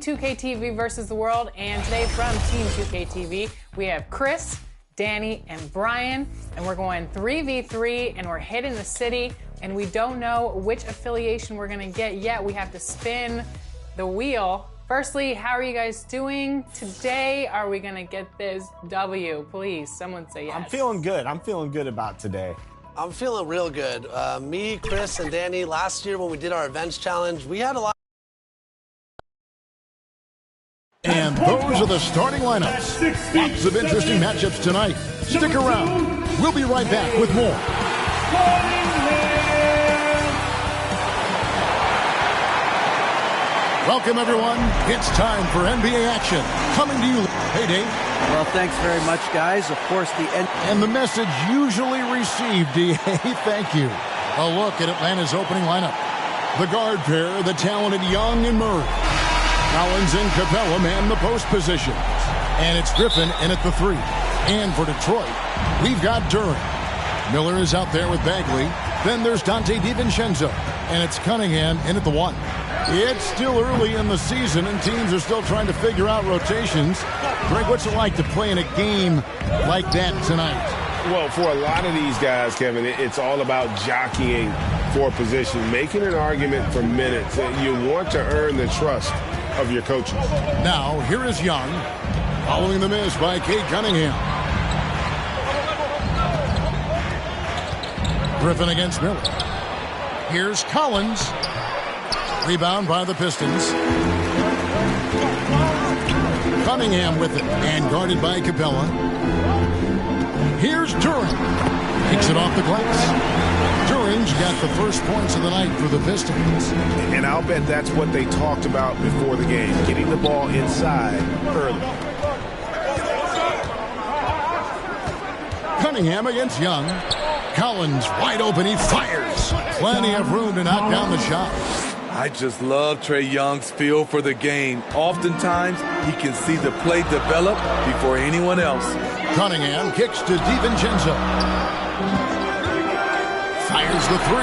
2K TV versus the world, and today from Team 2K TV we have Chris, Danny, and Brian, and we're going 3v3, and we're hitting the city, and we don't know which affiliation we're gonna get yet. We have to spin the wheel. Firstly, how are you guys doing today? Are we gonna get this W? Please, someone say yes. I'm feeling good. I'm feeling good about today. I'm feeling real good. Me, Chris, and Danny, last year when we did our events challenge, we had a lot. And those are the starting lineups. Lots of interesting matchups tonight. Stick around. We'll be right back with more. Welcome, everyone. It's time for NBA action. Coming to you. Hey, Dave. Well, thanks very much, guys. Of course, And the message usually received, D.A. Thank you. A look at Atlanta's opening lineup. The guard pair, the talented Young and Murray. Collins and Capella man the post position. And it's Griffin in at the 3. And for Detroit, we've got Duran. Miller is out there with Bagley. Then there's Dante DiVincenzo. And it's Cunningham in at the 1. It's still early in the season, and teams are still trying to figure out rotations. Greg, what's it like to play in a game like that tonight? Well, for a lot of these guys, Kevin, it's all about jockeying for position, making an argument for minutes. You want to earn the trust of your coaches. Now, here is Young, following the miss by Cade Cunningham. Griffin against Miller. Here's Collins. Rebound by the Pistons. Cunningham with it, and guarded by Capella. Here's Duran. Takes it off the glass. Duran's got the first points of the night for the Pistons. And I'll bet that's what they talked about before the game, getting the ball inside early. Cunningham against Young. Collins wide open, he fires. Plenty of room to knock down the shot. I just love Trae Young's feel for the game. Oftentimes, he can see the play develop before anyone else. Cunningham kicks to DiVincenzo. Fires the 3.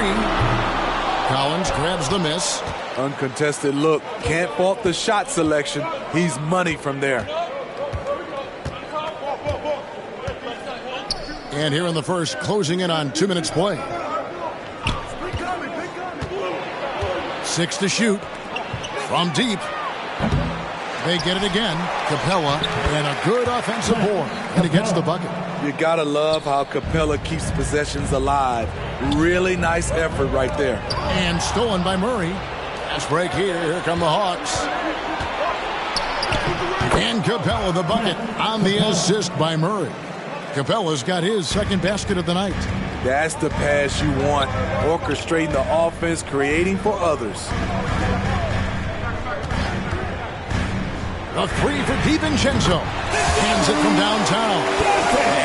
Collins grabs the miss. Uncontested look. Can't fault the shot selection. He's money from there. And here in the first, closing in on 2 minutes play. 6 to shoot. From deep. They get it again. Capella, and a good offensive board. And he gets the bucket. You gotta love how Capella keeps possessions alive. Really nice effort right there. And stolen by Murray. Fast break here. Here come the Hawks. And Capella the bucket on the assist by Murray. Capella's got his second basket of the night. That's the pass you want. Orchestrating the offense, creating for others. A 3 for DiVincenzo. Hands it from downtown.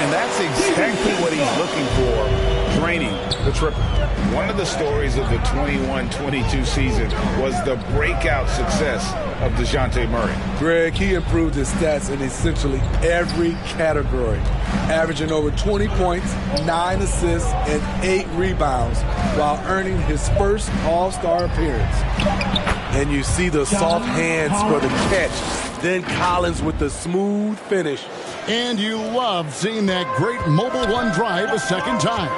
And that's exactly what he's looking for, draining the triple. One of the stories of the 21-22 season was the breakout success of DeJounte Murray. Greg, he improved his stats in essentially every category, averaging over 20 points, 9 assists, and 8 rebounds while earning his first All-Star appearance. And you see the soft hands for the catch. Then Collins with the smooth finish. And you love seeing that great mobile one drive a second time.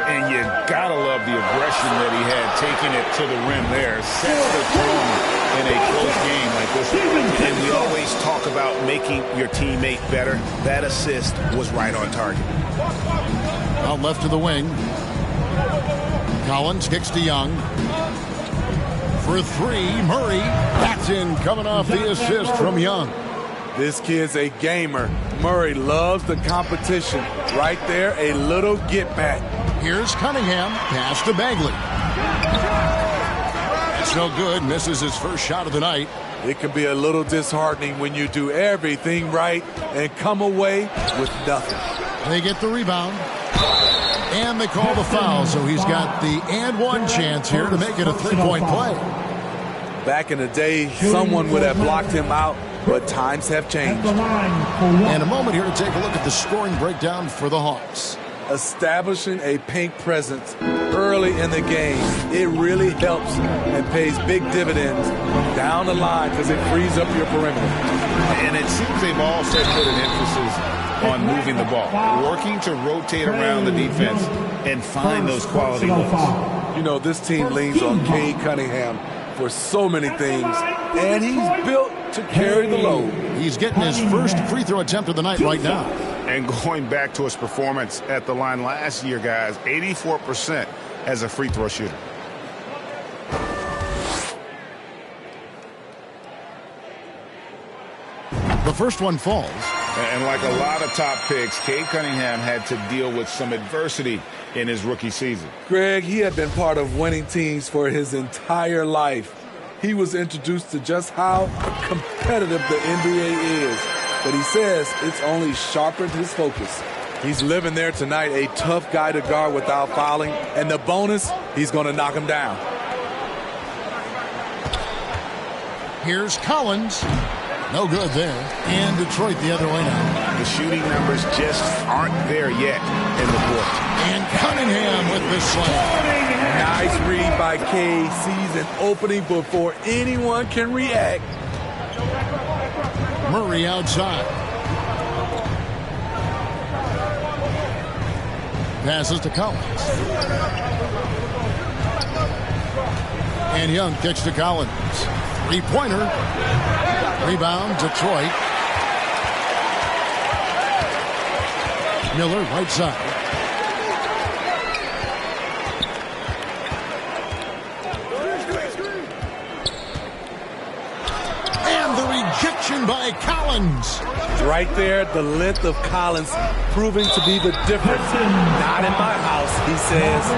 And you gotta love the aggression that he had, taking it to the rim there. Sets the tone in a close game like this. And we always talk about making your teammate better. That assist was right on target. Out left to the wing. Collins kicks to Young. For 3, Murray. That's in, coming off the assist from Young. This kid's a gamer. Murray loves the competition. Right there, a little get back. Here's Cunningham. Pass to Bagley. That's no good. Misses his first shot of the night. It can be a little disheartening when you do everything right and come away with nothing. They get the rebound. And they call the foul, so he's got the and one chance here to make it a 3-point play. Back in the day, someone would have blocked him out, but times have changed. And a moment here to take a look at the scoring breakdown for the Hawks. establishing a paint presence early in the game, it really helps and pays big dividends down the line because it frees up your perimeter. And it seems they've also put an emphasis on moving the ball, working to rotate around the defense and find those quality looks. You know, this team leans on Cade Cunningham for so many things, and he's built to carry the load. He's getting his first free throw attempt of the night right now. And going back to his performance at the line last year, guys, 84% as a free throw shooter. The first one falls. And like a lot of top picks, Cade Cunningham had to deal with some adversity in his rookie season. Greg, he had been part of winning teams for his entire life. He was introduced to just how competitive the NBA is. But he says it's only sharpened his focus. He's living there tonight, a tough guy to guard without fouling. And the bonus, he's going to knock him down. Here's Collins. No good there. And Detroit the other way now. The shooting numbers just aren't there yet in the court. And Cunningham with the slam. Nice read by Cade. Sees an opening before anyone can react. Murray outside. Passes to Collins. And Young kicks to Collins. Three-pointer. Rebound, Detroit. Miller, right side. And the rejection by Collins. Right there, the length of Collins proving to be the difference. Not in my house, he says.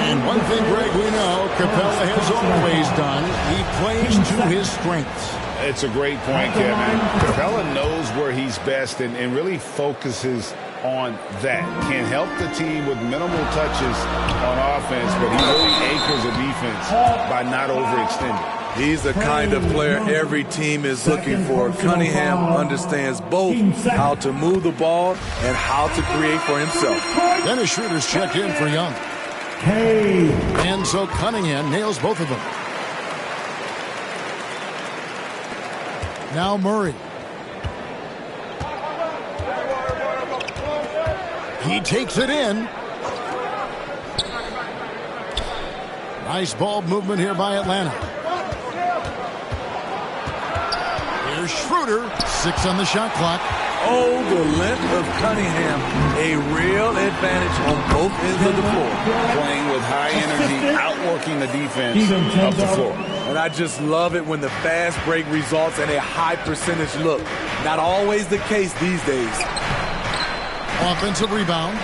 And one thing, Greg, we know Capella has always done. He plays to his strengths. It's a great point, Kevin. Capella knows where he's best and really focuses on that. Can help the team with minimal touches on offense, but he really anchors the defense by not overextending. He's the kind of player every team is looking for. Cunningham understands both how to move the ball and how to create for himself. Dennis Schroeder's checked in for Young. And so Cunningham nails both of them. Now Murray. He takes it in. Nice ball movement here by Atlanta. Here's Schroeder. 6 on the shot clock. Oh, the length of Cunningham. A real advantage on both ends of the floor. Playing with high energy, outworking the defense up the floor. And I just love it when the fast break results in a high percentage look. Not always the case these days. Offensive rebound.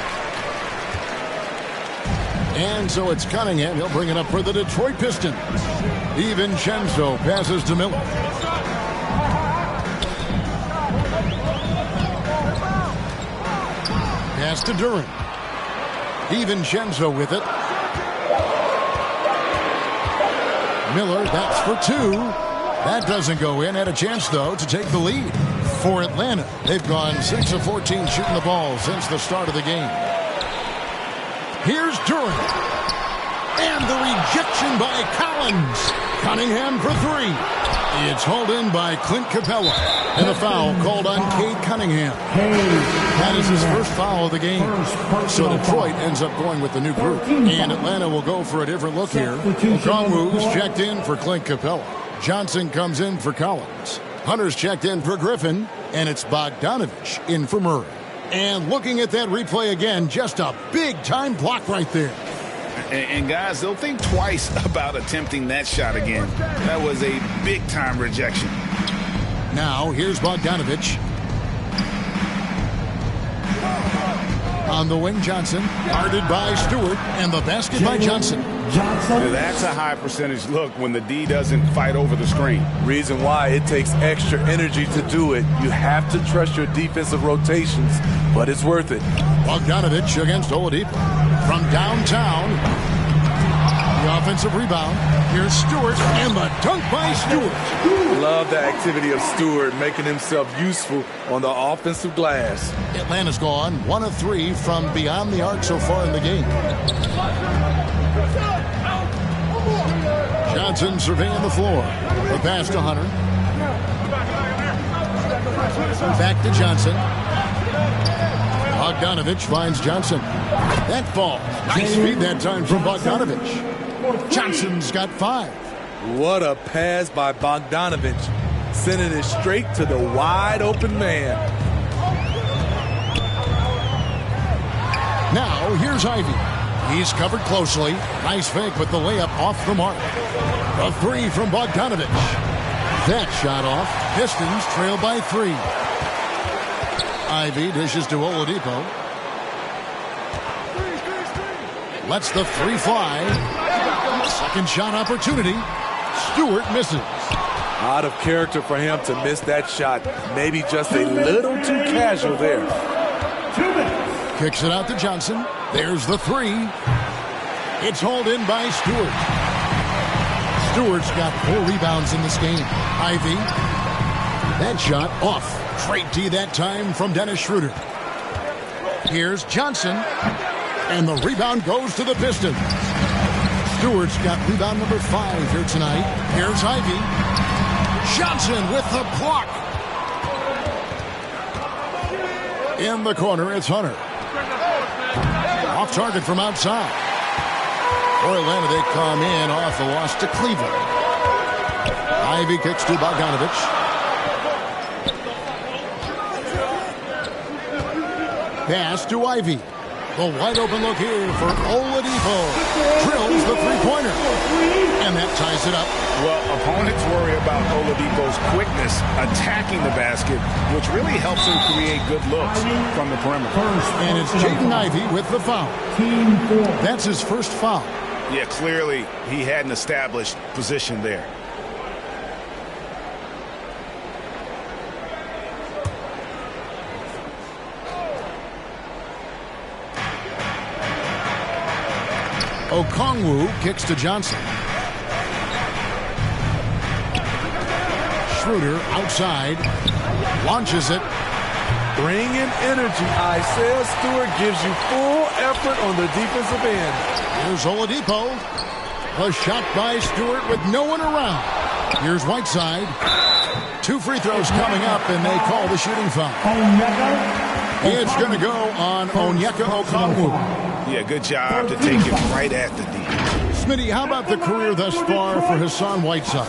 And so it's Cunningham. He'll bring it up for the Detroit Pistons. DiVincenzo passes to Miller. Pass to Durant. DiVincenzo with it. Miller, that's for 2. That doesn't go in. Had a chance, though, to take the lead. For Atlanta, they've gone 6 of 14 shooting the ball since the start of the game. Here's Durant. And the rejection by Collins. Cunningham for 3. It's hauled in by Clint Capella. And a foul called on Cade Cunningham. That is his first foul of the game. So Detroit ends up going with the new group. And Atlanta will go for a different look here. Okongwu's checked in for Clint Capella. Johnson comes in for Collins. Hunter's checked in for Griffin. And it's Bogdanovich in for Murray. And looking at that replay again, just a big-time block right there. And guys, they'll think twice about attempting that shot again. That was a big-time rejection. Now, here's Bogdanovich. On the wing, Johnson. Guarded by Stewart. And the basket by Johnson. That's a high percentage look when the D doesn't fight over the screen. Reason why it takes extra energy to do it. You have to trust your defensive rotations, but it's worth it. Bogdanovich against Oladipo. From downtown. The offensive rebound. Here's Stewart, and the dunk by Stewart. Love the activity of Stewart, making himself useful on the offensive glass. Atlanta's gone 1 of 3 from beyond the arc so far in the game. Johnson surveying the floor. The pass to Hunter. Back to Johnson. Bogdanovich finds Johnson. That falls. Nice feed that time from Bogdanovich. Johnson's got 5. What a pass by Bogdanovich, sending it straight to the wide open man. Now, here's Ivy. He's covered closely. Nice fake, but the layup off the mark. A 3 from Bogdanovich. That shot off. Pistons trail by 3. Ivy dishes to Oladipo. Lets the 3 fly. Second shot opportunity. Stewart misses. Out of character for him to miss that shot. Maybe just a little too casual there. Kicks it out to Johnson. There's the 3. It's hauled in by Stewart. Stewart's got 4 rebounds in this game. Ivy. That shot off. Straight D that time from Dennis Schroeder. Here's Johnson. And the rebound goes to the Pistons. Stewart's got rebound number 5 here tonight. Here's Ivy. Johnson with the block. In the corner, it's Hunter. Off target from outside. For Atlanta, they come in off the loss to Cleveland. Ivy kicks to Bogdanovich. Pass to Ivy. The wide open look here for Oladipo. Drills the three-pointer. And that ties it up. Well, opponents worry about Oladipo's quickness attacking the basket, which really helps him create good looks from the perimeter. And it's Jaden Ivey with the foul. That's his first foul. Yeah, clearly he had an established position there. Okongwu kicks to Johnson. Schroeder outside. Launches it. Bringing energy. Isaiah Stewart gives you full effort on the defensive end. Here's Oladipo. A shot by Stewart with no one around. Here's Whiteside. 2 free throws coming up, and they call the shooting foul. It's going to go on Onyeka Okongwu. Yeah, good job to take it right at the D. Smitty, how about the career thus far for Hassan Whiteside?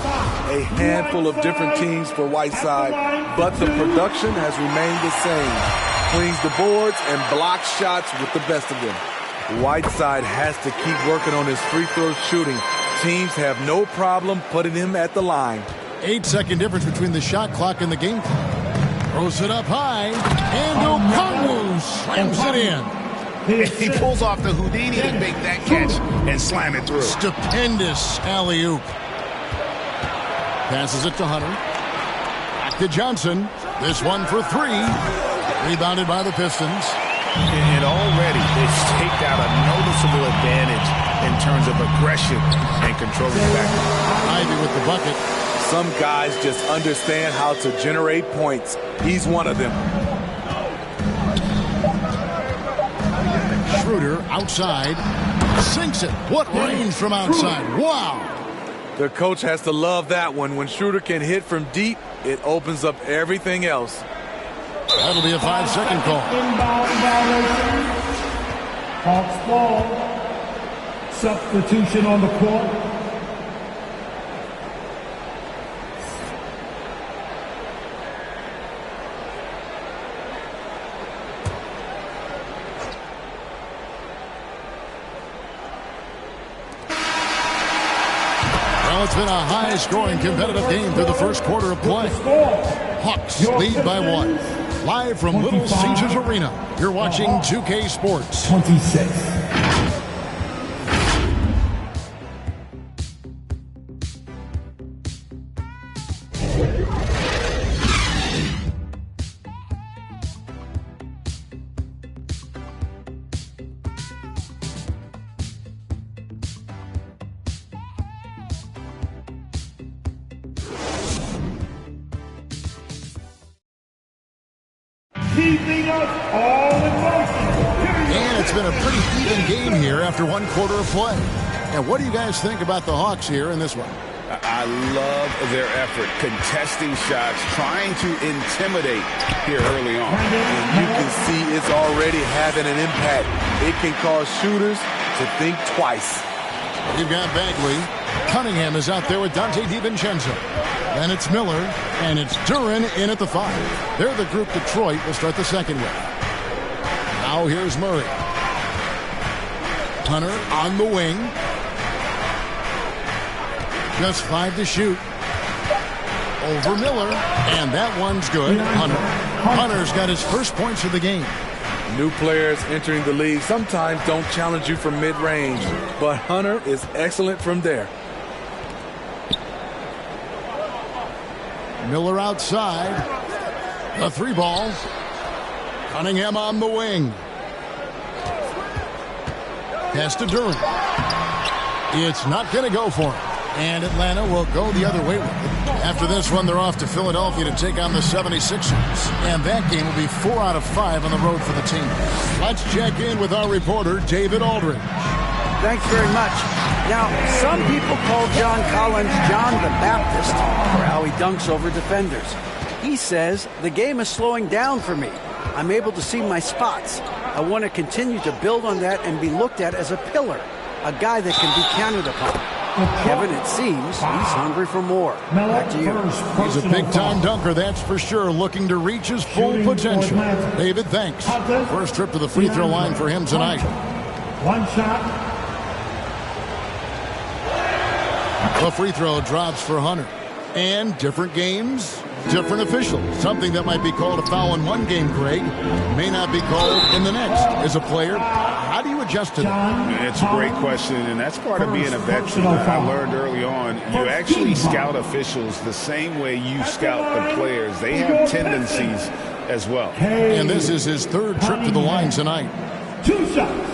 A handful of different teams for Whiteside, but the production has remained the same. Cleans the boards and blocks shots with the best of them. Whiteside has to keep working on his free throw shooting. Teams have no problem putting him at the line. 8-second difference between the shot clock and the game clock. Throws it up high, and Okongwu slams it in. He pulls off the Houdini to make that catch and slam it through. Stupendous alley-oop. Passes it to Hunter. Back to Johnson. This one for 3. Rebounded by the Pistons. And already they've staked out a noticeable advantage in terms of aggression and controlling the back. Ivy with the bucket. Some guys just understand how to generate points. He's one of them. Schroeder outside. Sinks it. What range from outside. Wow. The coach has to love that one. When Schroeder can hit from deep, it opens up everything else. That'll be a 5-second call. Inbound violation. Hawks ball. Substitution on the court. Well, it's been a high-scoring competitive game through the first quarter of play. Hawks lead by 1. Live from Little Caesars Arena, you're watching 2K Sports. 26. keeping us all in motion. And it's been a pretty even game here after one quarter of play. And what do you guys think about the Hawks here in this one? I love their effort, contesting shots, trying to intimidate here early on. And you can see it's already having an impact. It can cause shooters to think twice. You've got Bagley. Cunningham is out there with Dante DiVincenzo. Then it's Miller, and it's Duran in at the 5. They're the group Detroit will start the second with. Now here's Murray. Hunter on the wing. Just 5 to shoot. Over Miller, and that one's good. Hunter's got his first points of the game. New players entering the league sometimes don't challenge you from mid-range, but Hunter is excellent from there. Miller outside. The 3 ball. Cunningham on the wing. Pass to Duran. It's not going to go for him. And Atlanta will go the other way with it. After this one, they're off to Philadelphia to take on the 76ers. And that game will be 4 out of 5 on the road for the team. Let's check in with our reporter, David Aldridge. Thanks very much. Now, some people call John Collins John the Baptist for how he dunks over defenders. He says, the game is slowing down for me. I'm able to see my spots. I want to continue to build on that and be looked at as a pillar, a guy that can be counted upon. Kevin, it seems he's hungry for more. Back to you. He's a big-time dunker, that's for sure, looking to reach his full potential. David, thanks. First trip to the free throw line for him tonight. One shot. The free throw drops for Hunter. And different games, different officials. Something that might be called a foul in one game, Greg, may not be called in the next. As a player, how do you adjust to that? It's a great question, and that's part of being a veteran. I learned early on, you actually scout officials the same way you scout the players. They have tendencies as well. And this is his 3rd trip to the line tonight. 2 shots.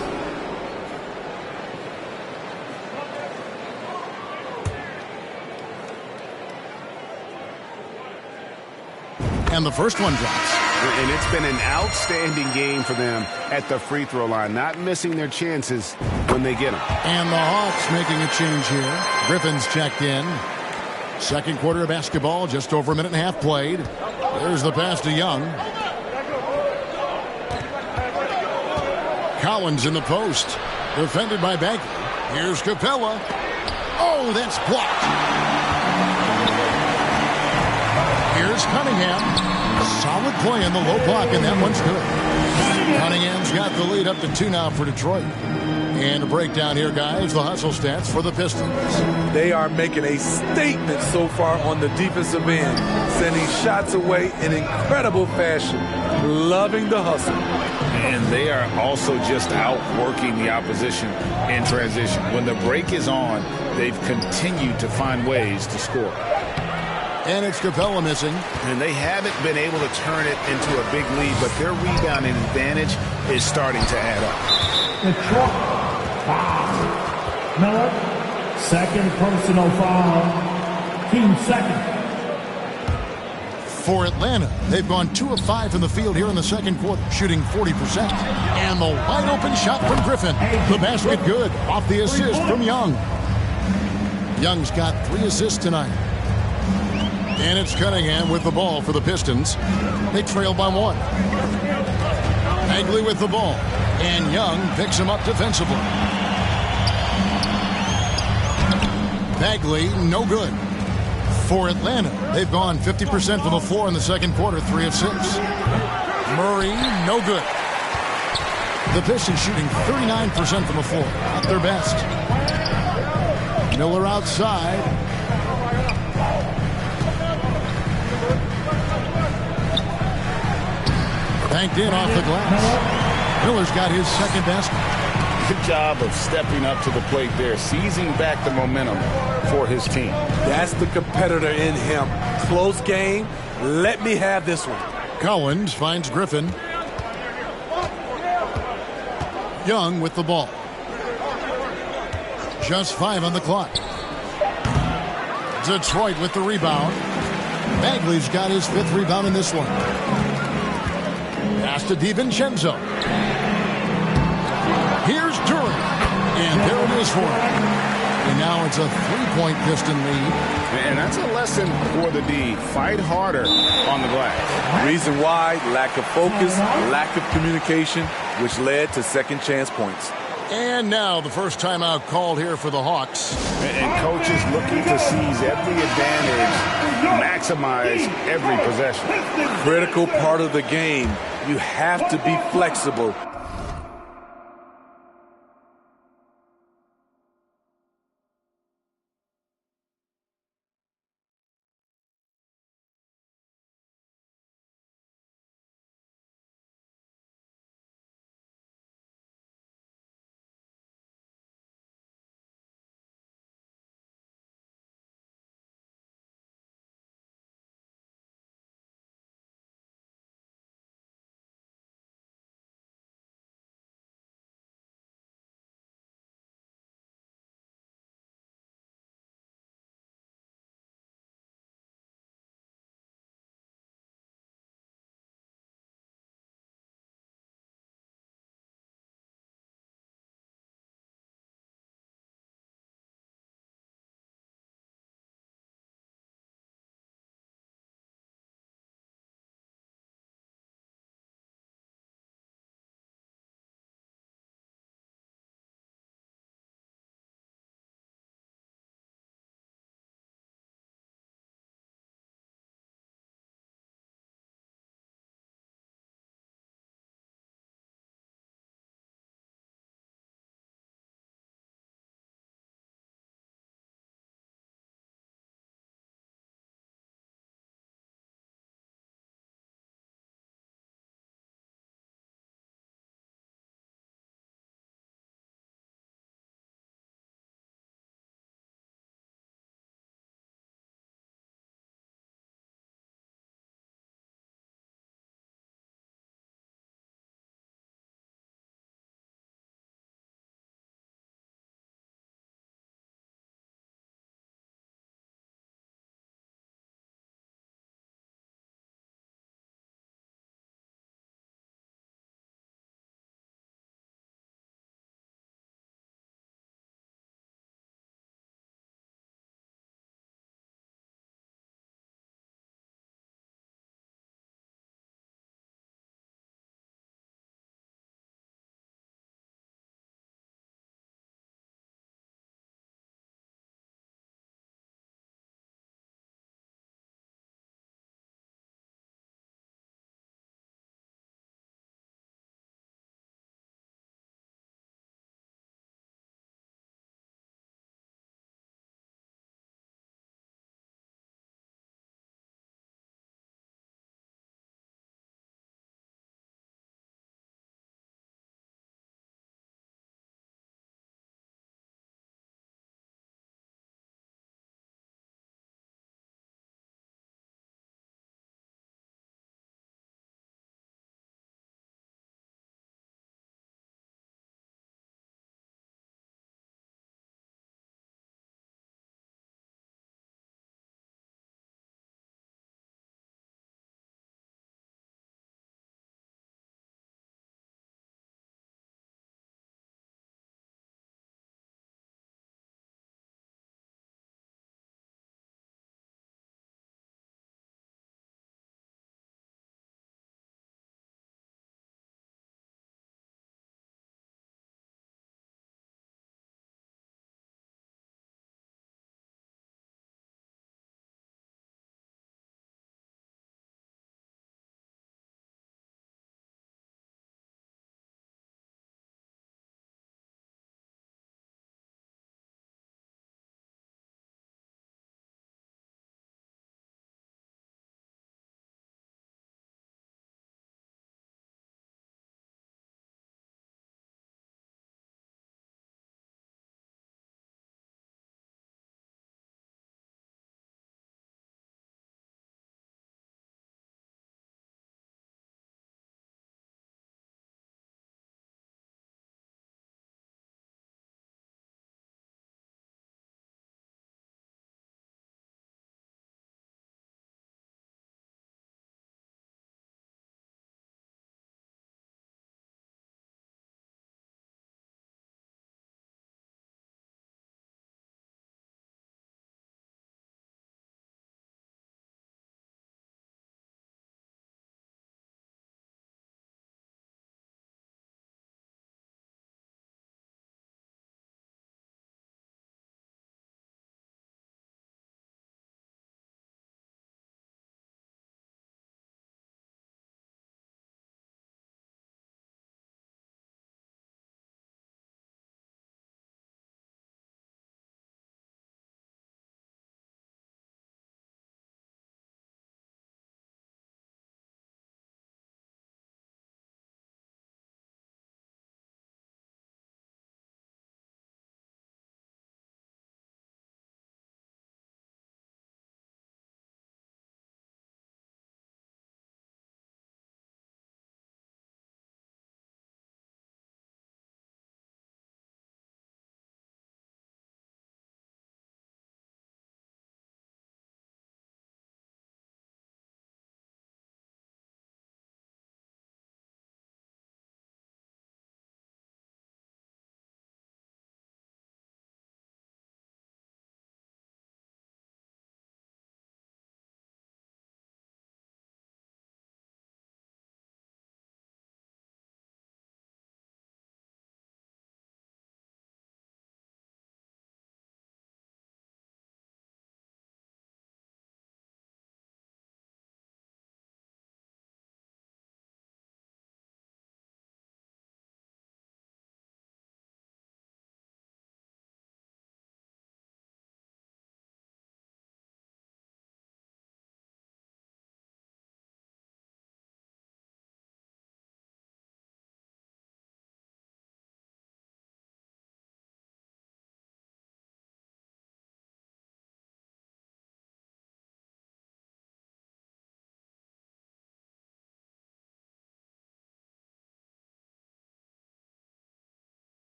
And the first one drops. And it's been an outstanding game for them at the free throw line, not missing their chances when they get them. And the Hawks making a change here. Griffin's checked in. Second quarter of basketball, just over a minute and a half played. There's the pass to Young. Collins in the post. Defended by Bagley. Here's Capella. Oh, that's blocked. Here's Cunningham. Solid play in the low block, and that one's good. Cunningham's got the lead up to 2 now for Detroit. And a breakdown here, guys, the hustle stats for the Pistons. They are making a statement so far on the defensive end, sending shots away in incredible fashion. Loving the hustle. And they are also just outworking the opposition in transition. When the break is on, they've continued to find ways to score. And it's Capella missing. And they haven't been able to turn it into a big lead, but their rebounding advantage is starting to add up. Detroit, foul. Miller, second personal foul. Team second. For Atlanta, they've gone 2 of 5 in the field here in the second quarter, shooting 40%. And the wide open shot from Griffin. The basket good off the assist from Young. Young's got 3 assists tonight. And it's Cunningham with the ball for the Pistons. They trail by 1. Bagley with the ball. And Young picks him up defensively. Bagley, no good. For Atlanta, they've gone 50% from the floor in the second quarter, 3 of 6. Murray, no good. The Pistons shooting 39% from the floor, at their best. Miller outside. Banked in off the glass. Miller's got his second basket. Good job of stepping up to the plate there, seizing back the momentum for his team. That's the competitor in him. Close game. Let me have this one. Collins finds Griffin. Young with the ball. Just 5 on the clock. Detroit with the rebound. Bagley's got his 5th rebound in this one. Pass to DiVincenzo. Here's Duran. And there it is for him. And now it's a 3-point Piston lead. And that's a lesson for the D. Fight harder on the glass. Reason why, lack of focus, lack of communication, which led to second chance points. And now the first timeout called here for the Hawks. And coaches looking to seize every advantage, maximize every possession. Critical part of the game. You have to be flexible.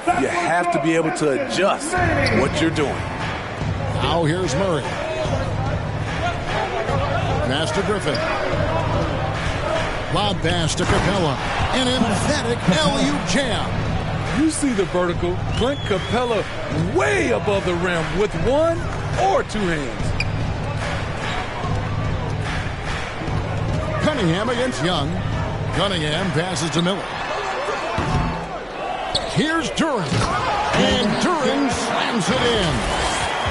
You have to be able to adjust to what you're doing. Now here's Murray. Master Griffin. Lob pass to Capella. An emphatic LU jam. You see the vertical. Clint Capella way above the rim with one or two hands. Cunningham against Young. Cunningham passes to Miller. Here's Duren. And Duren slams it in.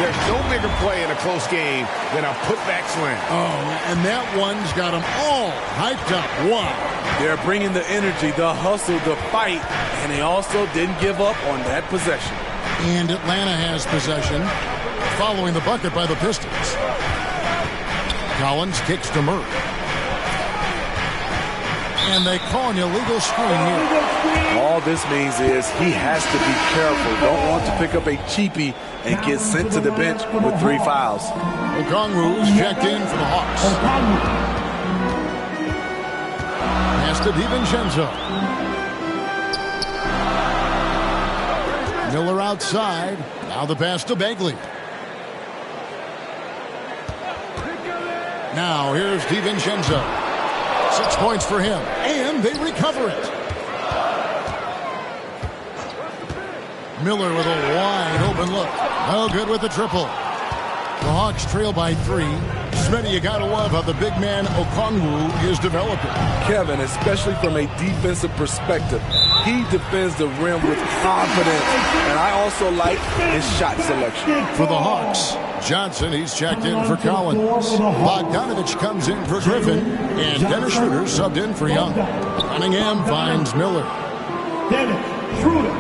There's no bigger play in a close game than a putback slam. Oh, and that one's got them all hyped up. Wow. They're bringing the energy, the hustle, the fight, and they also didn't give up on that possession. And Atlanta has possession following the bucket by the Pistons. Collins kicks to Murray. And they call an illegal screen here. All this means is he has to be careful. Don't want to pick up a cheapie and get sent to the bench with 3 fouls. Okongwu's checked in for the Hawks. Pass to DiVincenzo. Miller outside. Now the pass to Bagley. Now here's DiVincenzo. 6 points for him, and they recover it. Miller with a wide open look. No good with the triple. The Hawks trail by 3. Smitty, you gotta love how the big man Okongwu is developing. Kevin, especially from a defensive perspective, he defends the rim with confidence, and I also like his shot selection. For the Hawks, Johnson, he's checked in for Collins. Bogdanovich comes in for Griffin, and Dennis Schroeder subbed in for Young. Cunningham finds Miller. Dennis Schroeder.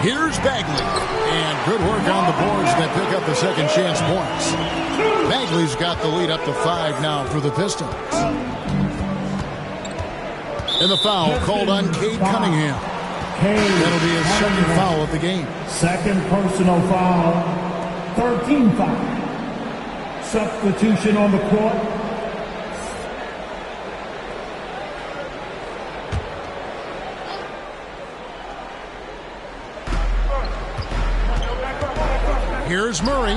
Here's Bagley, and good work on the boards that pick up the second chance points. Bagley's got the lead up to 5 now for the Pistons. And the foul called on Cade Cunningham. That'll be his second foul of the game. Second personal foul. 13 foul. Substitution on the court. Here's Murray.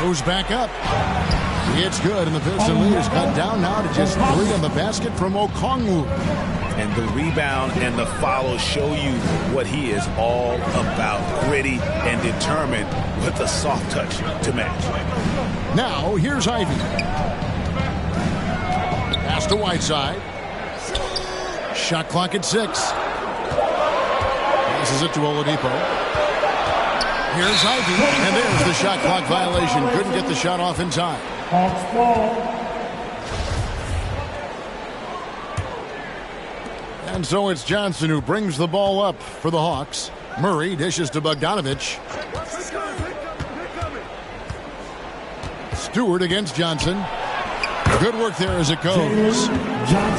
Goes back up. It's good, and the Piston lead is cut down now to just 3 on the basket from Okongwu. And the rebound and the follow show you what he is all about. Gritty and determined with the soft touch to match. Now, here's Ivy. Pass to Whiteside. Shot clock at 6. Passes it to Oladipo. Here's Ivy, and there's the shot clock violation. Couldn't get the shot off in time. Hawks ball. And so it's Johnson who brings the ball up for the Hawks. Murray dishes to Bogdanovich. Stewart against Johnson. Good work there as it goes.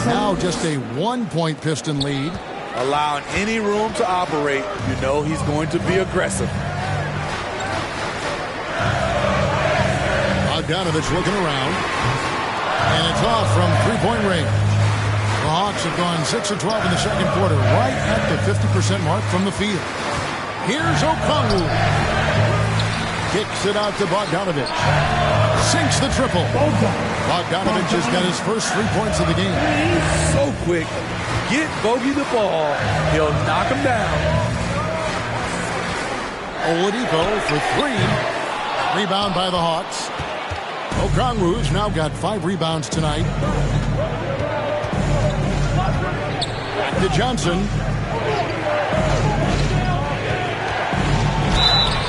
Now just a 1-point Piston lead. Allowing any room to operate, you know he's going to be aggressive. Bogdanovich looking around. And it's off from 3-point range. The Hawks have gone 6 of 12 in the second quarter, right at the 50% mark from the field. Here's Okongwu. Kicks it out to Bogdanovich. Sinks the triple. Bogdanovich has got his first 3 points of the game. So quick. Get Bogey the ball. He'll knock him down. Oladipo for 3. Rebound by the Hawks. Okongwu's now got 5 rebounds tonight. Back to Johnson.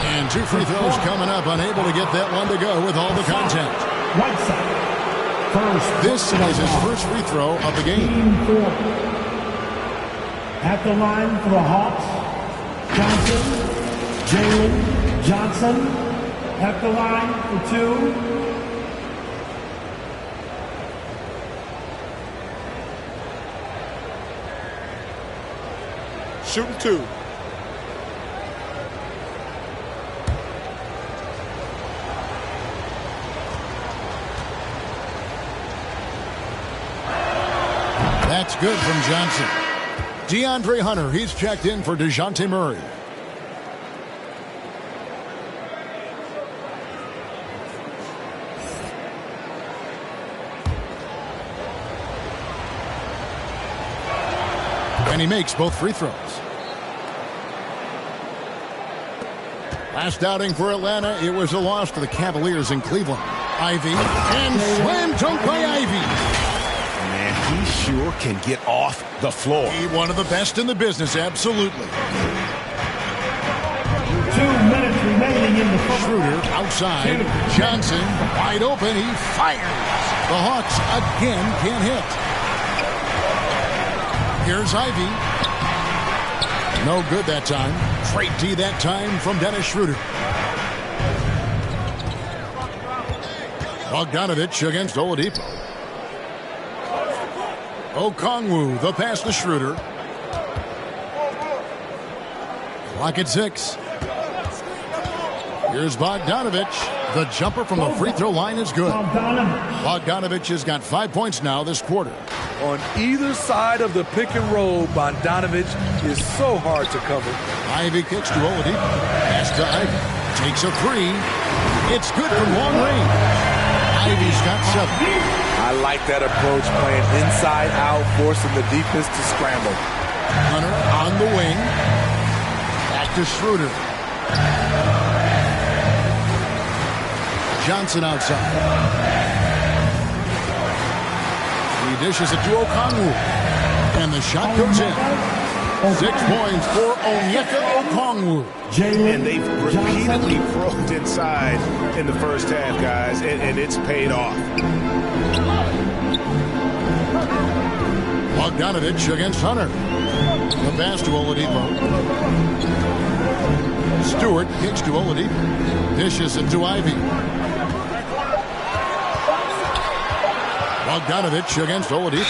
And 2 free throws coming up. Unable to get that one to go with all the contact. This is his first free throw of the game. At the line for the Hawks, Johnson, Jalen Johnson. At the line for 2. Shooting 2. It's good from Johnson. DeAndre Hunter, he's checked in for DeJounte Murray. And he makes both free throws. Last outing for Atlanta, it was a loss to the Cavaliers in Cleveland. Ivy, and slam dunk by Ivy. Man, he sure can get off the floor. He one of the best in the business, absolutely. 2 minutes remaining in the first. Schroeder outside. Johnson wide open. He fires. The Hawks again can't hit. Here's Ivy. No good that time. Straight D that time from Dennis Schroeder. Bogdanovich against Oladipo. Okongwu, the pass to Schroeder. Clock at 6. Here's Bogdanovich. The jumper from the free throw line is good. Bogdanovich has got 5 points now this quarter. On either side of the pick and roll, Bogdanovich is so hard to cover. Ivy kicks to Oladipo. Pass to Ivy. Takes a three. It's good from long range. Ivy's got 7. I like that approach, playing inside out, forcing the defense to scramble. Hunter on the wing. Back to Schroeder. Johnson outside. He dishes it to Okongwu. And the shot goes in. 6 points for Onyeka Okongwu. And they've repeatedly probed inside in the first half, guys, and it's paid off. Bogdanovich against Hunter. The pass to Oladipo. Stewart kicks to Oladipo. Dishes it to Ivy. Bogdanovich against Oladipo.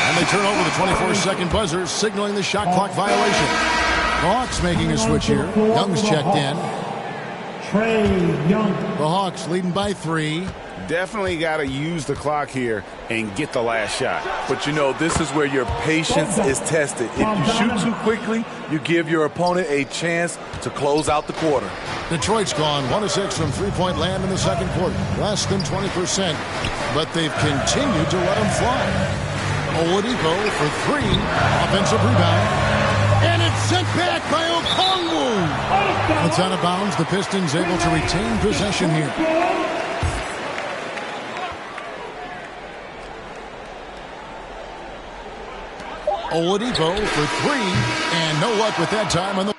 And they turn over the 24-second buzzer, signaling the shot clock violation. The Hawks making a switch here. Young's checked in. Trae Young. The Hawks leading by 3. Definitely got to use the clock here and get the last shot. But you know, this is where your patience is tested. If you shoot too quickly, you give your opponent a chance to close out the quarter. Detroit's gone 1 of 6 from three-point land in the second quarter. Less than 20%. But they've continued to let them fly. Oladipo for 3. Offensive rebound. And it's sent back by Okongwu. It's out of bounds. The Pistons able to retain possession here. Oladipo for 3. And no luck with that time on the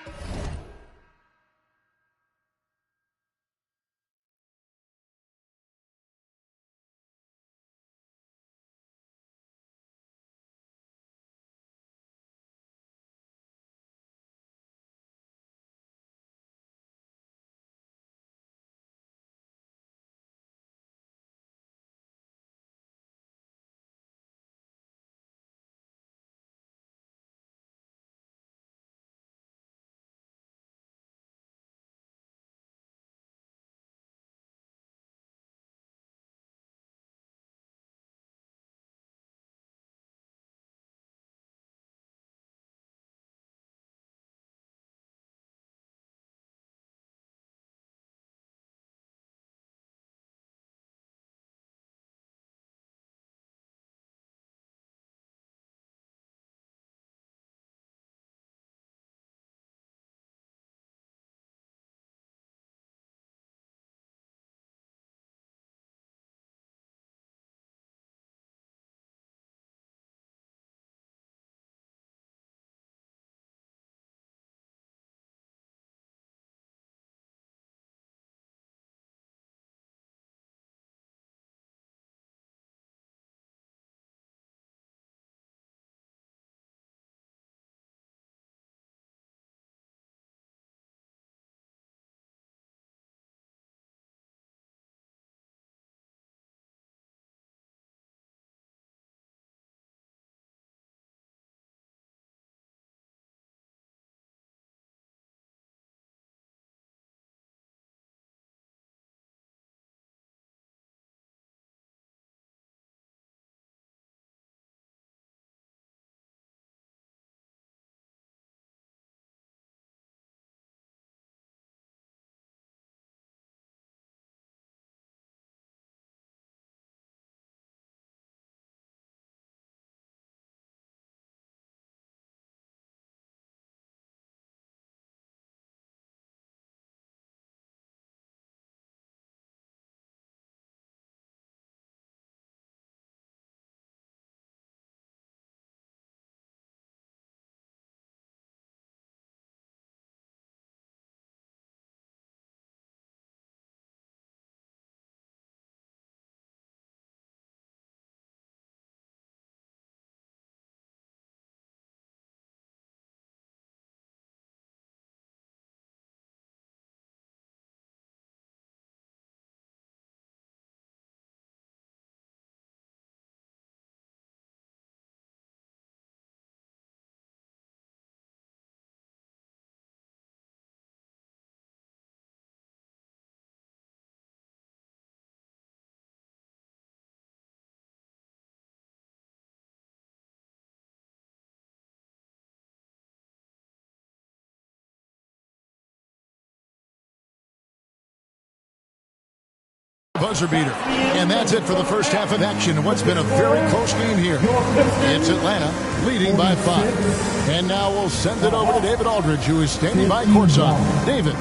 buzzer beater. And that's it for the first half of action in what's been a very close game here. It's Atlanta leading by 5. And now we'll send it over to David Aldridge, who is standing by courtside. David.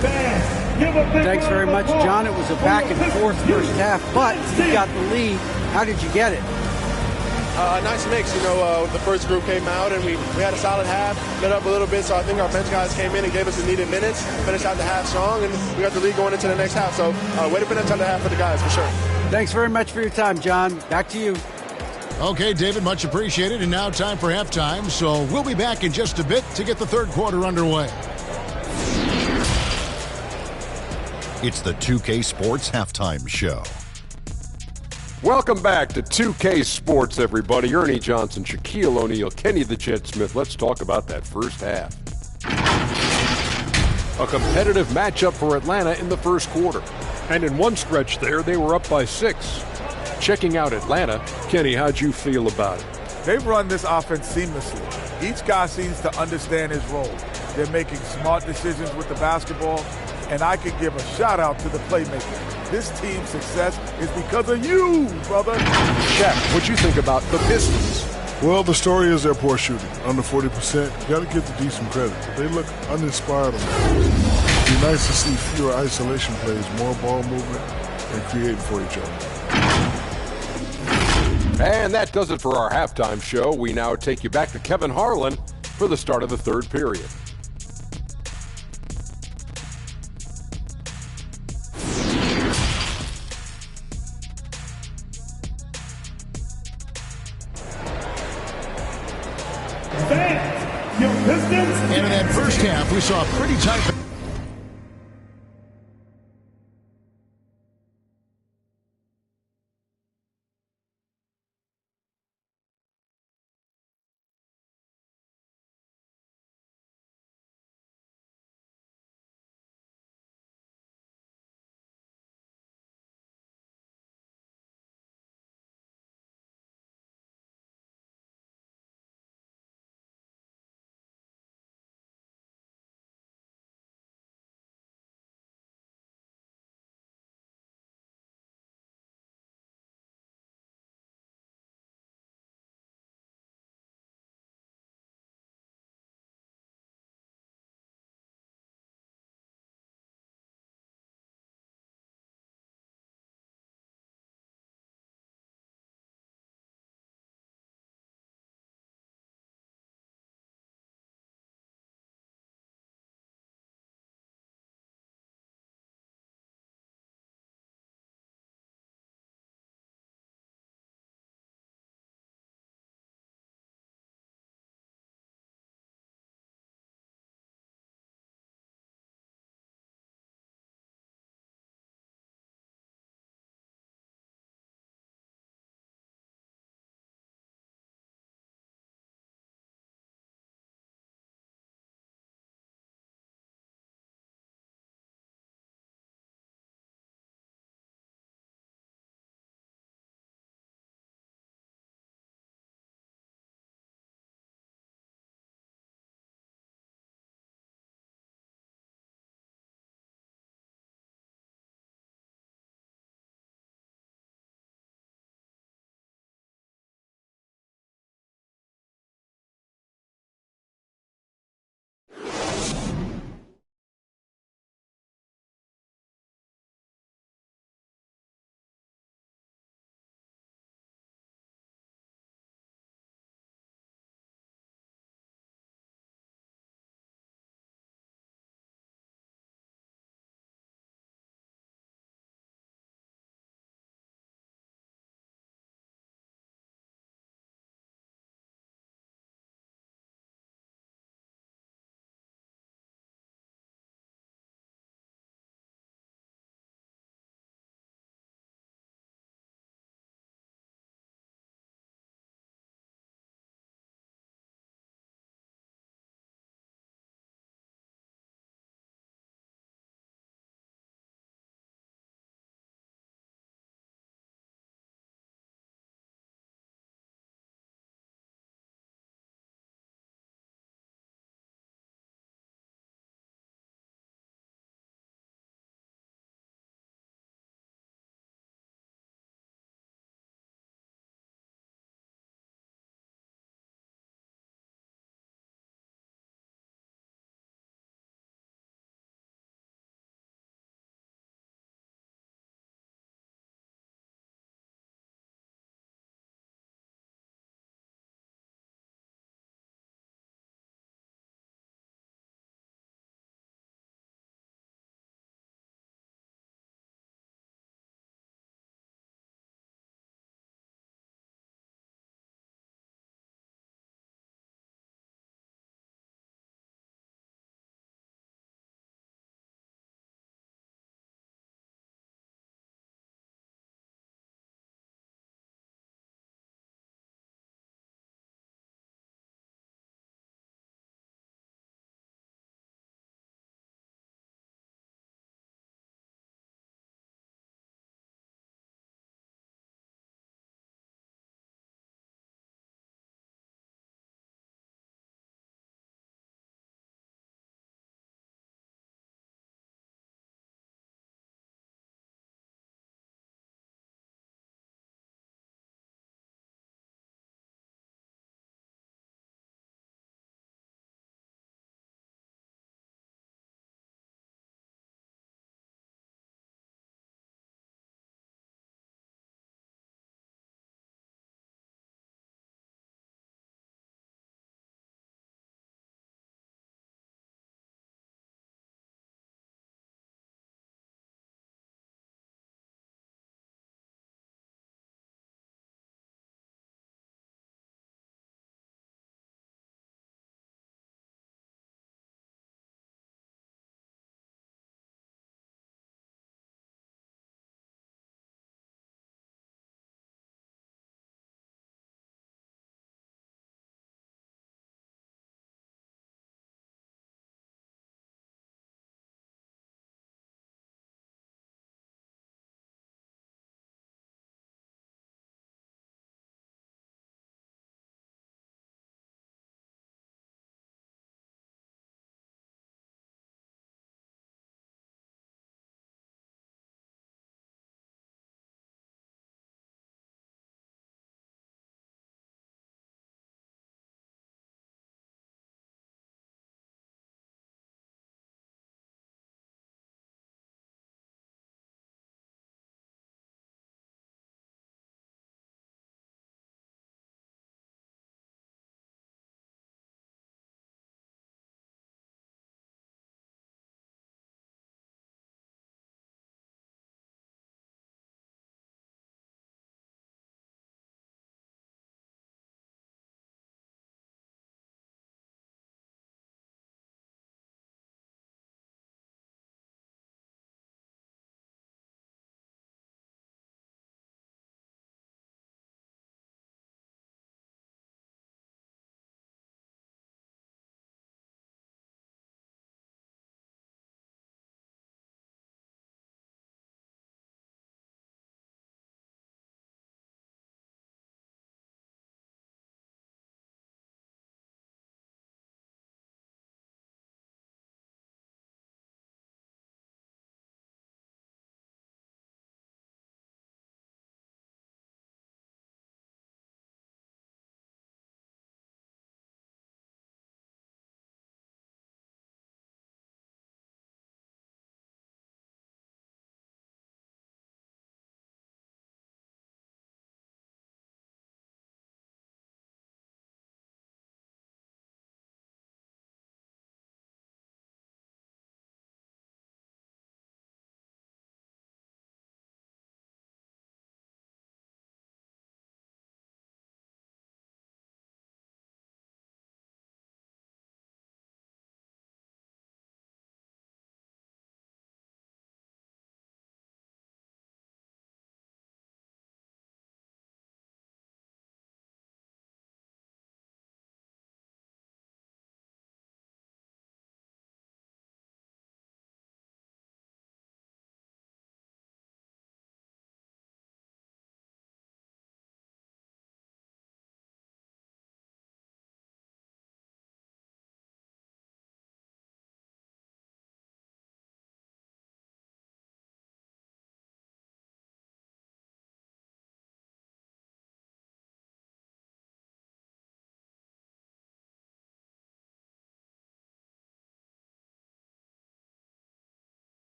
Thanks very much, John. It was a back-and-forth first half, but you got the lead. How did you get it? Nice mix. The first group came out, and we had a solid half, lit up a little bit, so I think our bench guys came in and gave us the needed minutes, finished out the half strong, and we got the lead going into the next half. So way to finish out the half for the guys, for sure. Thanks very much for your time, John. Back to you. Okay, David, much appreciated. And now time for halftime, so we'll be back in just a bit to get the third quarter underway. It's the 2K Sports Halftime Show. Welcome back to 2K Sports, everybody. Ernie Johnson, Shaquille O'Neal, Kenny the Jet Smith. Let's talk about that first half. A competitive matchup for Atlanta in the first quarter. And in one stretch there, they were up by 6. Checking out Atlanta, Kenny, how'd you feel about it? They've run this offense seamlessly. Each guy seems to understand his role. They're making smart decisions with the basketball, and I can give a shout-out to the playmaker. This team's success is because of you, brother. Shaq, what'd you think about the Pistons? Well, the story is their poor shooting, under 40%. You got to give the D some credit. They look uninspired on that. It'd be nice to see fewer isolation plays, more ball movement, and creating for each other. And that does it for our halftime show. We now take you back to Kevin Harlan for the start of the third period. And in that first half, we saw a pretty tight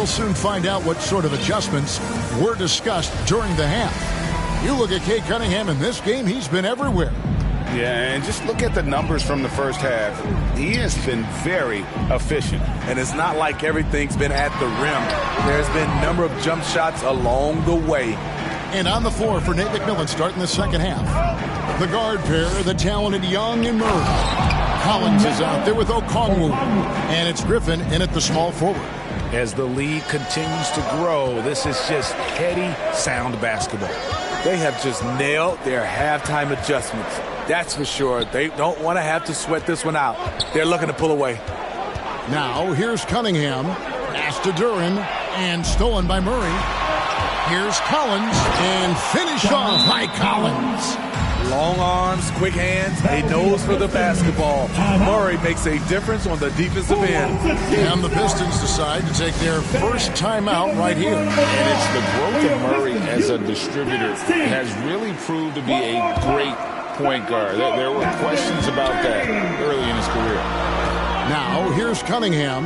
soon find out what sort of adjustments were discussed during the half. You look at Cade Cunningham in this game, he's been everywhere. Yeah, and just look at the numbers from the first half. He has been very efficient. And it's not like everything's been at the rim. There's been a number of jump shots along the way. And on the floor for Nate McMillan starting the second half. The guard pair, the talented Young and Murray. Collins is out there with Okongwu. And it's Griffin in at the small forward. As the lead continues to grow, this is just heady, sound basketball. They have just nailed their halftime adjustments. That's for sure. They don't want to have to sweat this one out. They're looking to pull away. Now, here's Cunningham. Pass to Duran. And stolen by Murray. Here's Collins. And finished off by Collins. Long arms, quick hands, a nose for the basketball. Murray makes a difference on the defensive end. And the Pistons decide to take their first timeout right here. And it's the growth of Murray as a distributor has really proved to be a great point guard. There were questions about that early in his career. Now, here's Cunningham.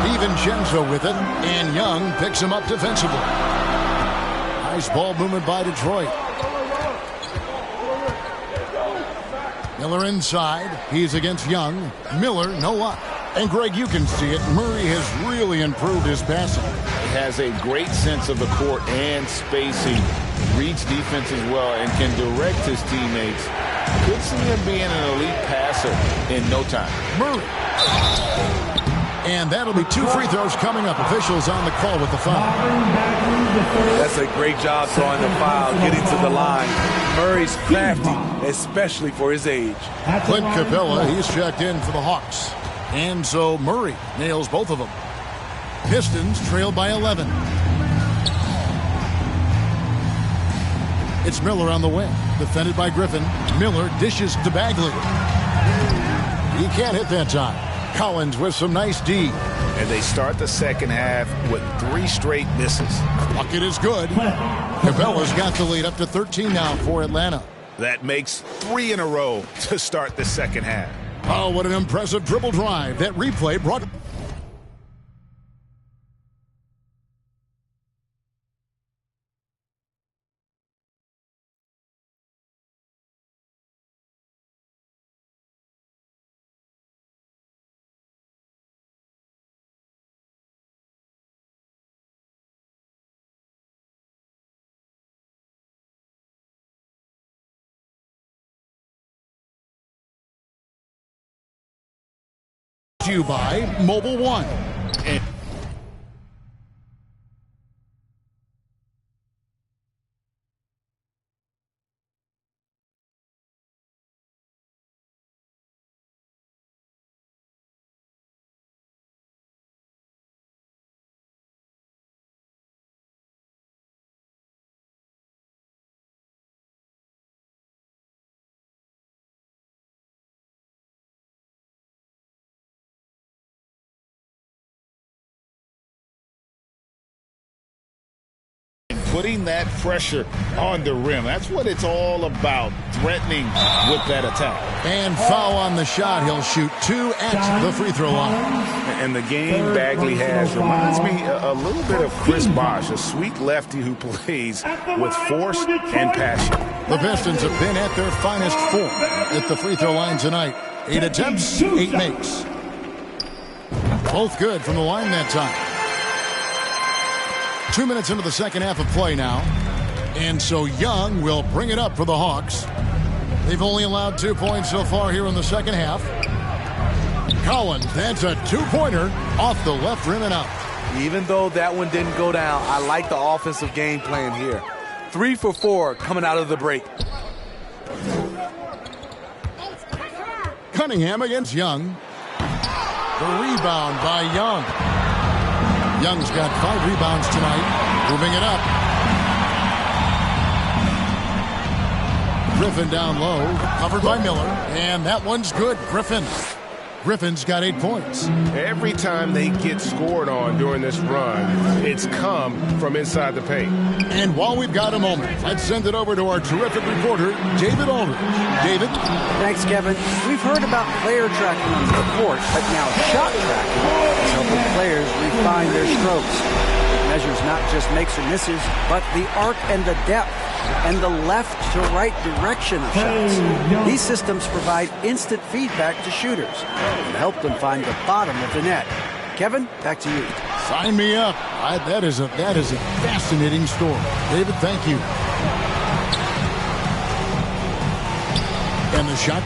DiVincenzo with it, and Young picks him up defensively. Nice ball movement by Detroit. Miller inside. He's against Young. Miller, no luck. And Greg, you can see it. Murray has really improved his passing. He has a great sense of the court and spacing. Reads defense as well and can direct his teammates. Could see him being an elite passer in no time. Murray. And that'll be 2 free throws coming up. Officials on the call with the foul. That's a great job drawing the foul, getting to the line. Murray's crafty, especially for his age. Clint Capella, he's checked in for the Hawks. And so Murray nails both of them. Pistons trail by 11. It's Miller on the wing. Defended by Griffin. Miller dishes to Bagley. He can't hit that time. Collins with some nice D. And they start the second half with 3 straight misses. Bucket is good. Capella's got the lead up to 13 now for Atlanta. That makes 3 in a row to start the second half. Oh, what an impressive dribble drive. That replay brought... to you by Mobile One. Putting that pressure on the rim. That's what it's all about, threatening with that attack. And foul on the shot. He'll shoot 2 at the free throw line. And the game Bagley has reminds me a little bit of Chris Bosh, a sweet lefty who plays with force and passion. The Pistons have been at their finest 4 at the free throw line tonight. 8 attempts, 8 makes. Both good from the line that time. 2 minutes into the second half of play now. And so Young will bring it up for the Hawks. They've only allowed 2 points so far here in the second half. Collins, that's a 2-pointer off the left rim and out. Even though that one didn't go down, I like the offensive game plan here. 3 for 4 coming out of the break. Cunningham against Young. The rebound by Young. Young's got 5 rebounds tonight. Moving it up. Griffin down low. Covered by Miller. And that one's good. Griffin. Griffin's got 8 points. Every time they get scored on during this run, it's come from inside the paint. And while we've got a moment, let's send it over to our terrific reporter, David Aldridge. David? Thanks, Kevin. We've heard about player tracking on the court, but now shot tracking is helping players refine their strokes. It measures not just makes or misses, but the arc and the depth and the left to right direction of shots. These systems provide instant feedback to shooters and help them find the bottom of the net. Kevin, back to you. Sign me up. That is a fascinating story. David, thank you. And the shot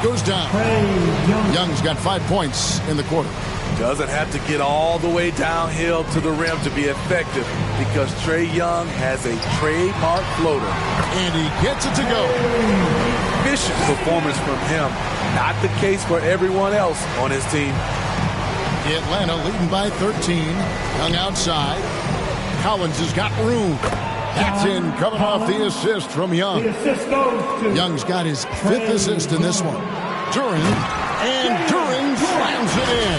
goes down. Young's got 5 points in the quarter. Doesn't have to get all the way downhill to the rim to be effective because Trae Young has a trademark floater. And he gets it to go. Efficient performance from him. Not the case for everyone else on his team. Atlanta leading by 13. Young outside. Collins has got room. That's in, coming off the assist from Young. Young's got his 5th assist in this one. Duren slams it in.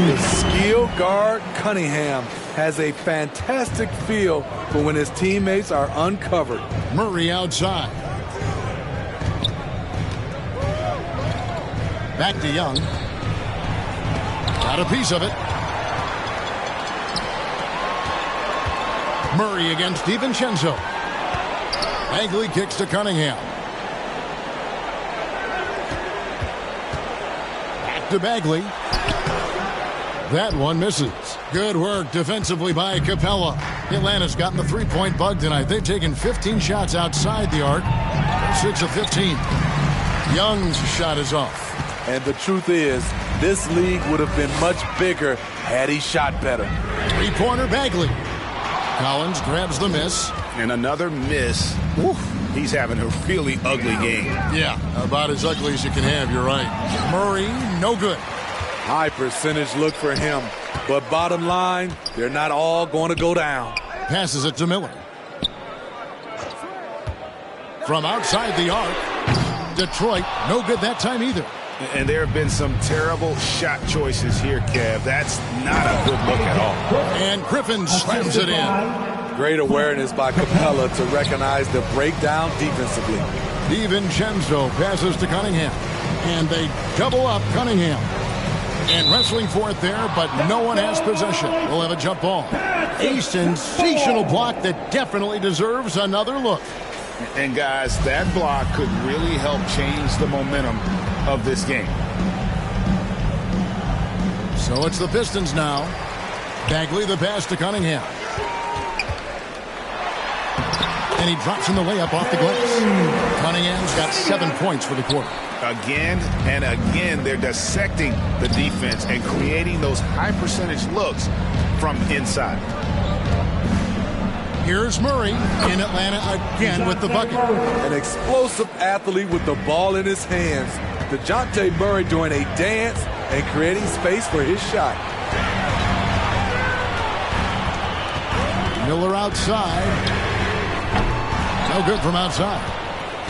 The skill guard Cunningham has a fantastic feel for when his teammates are uncovered. Murray outside. Back to Young. Got a piece of it. Murray against DiVincenzo. Bagley kicks to Cunningham. Back to Bagley. That one misses. Good work defensively by Capella. Atlanta's gotten the three-point bug tonight. They've taken 15 shots outside the arc. 6 of 15. Young's shot is off. And the truth is, this league would have been much bigger had he shot better. Three-pointer Bagley. Collins grabs the miss. And another miss. Oof. He's having a really ugly game. Yeah, about as ugly as you can have, you're right. Murray, no good. High percentage look for him. But bottom line, they're not all going to go down. Passes it to Miller. From outside the arc, Detroit, no good that time either. And there have been some terrible shot choices here, Kev. That's not a good look at all. And Griffin slams it in. Great awareness by Capella to recognize the breakdown defensively. DiVincenzo passes to Cunningham. And they double up Cunningham. And wrestling for it there, but no one has possession. We'll have a jump ball. A sensational block that definitely deserves another look. And guys, that block could really help change the momentum of this game. So it's the Pistons now. Bagley the pass to Cunningham. And he drops in the layup off the glass. Cunningham's got 7 points for the quarter. Again and again, they're dissecting the defense and creating those high percentage looks from inside. Here's Murray in Atlanta again with the bucket. An explosive athlete with the ball in his hands. DeJounte Murray doing a dance and creating space for his shot. Miller outside. No good from outside.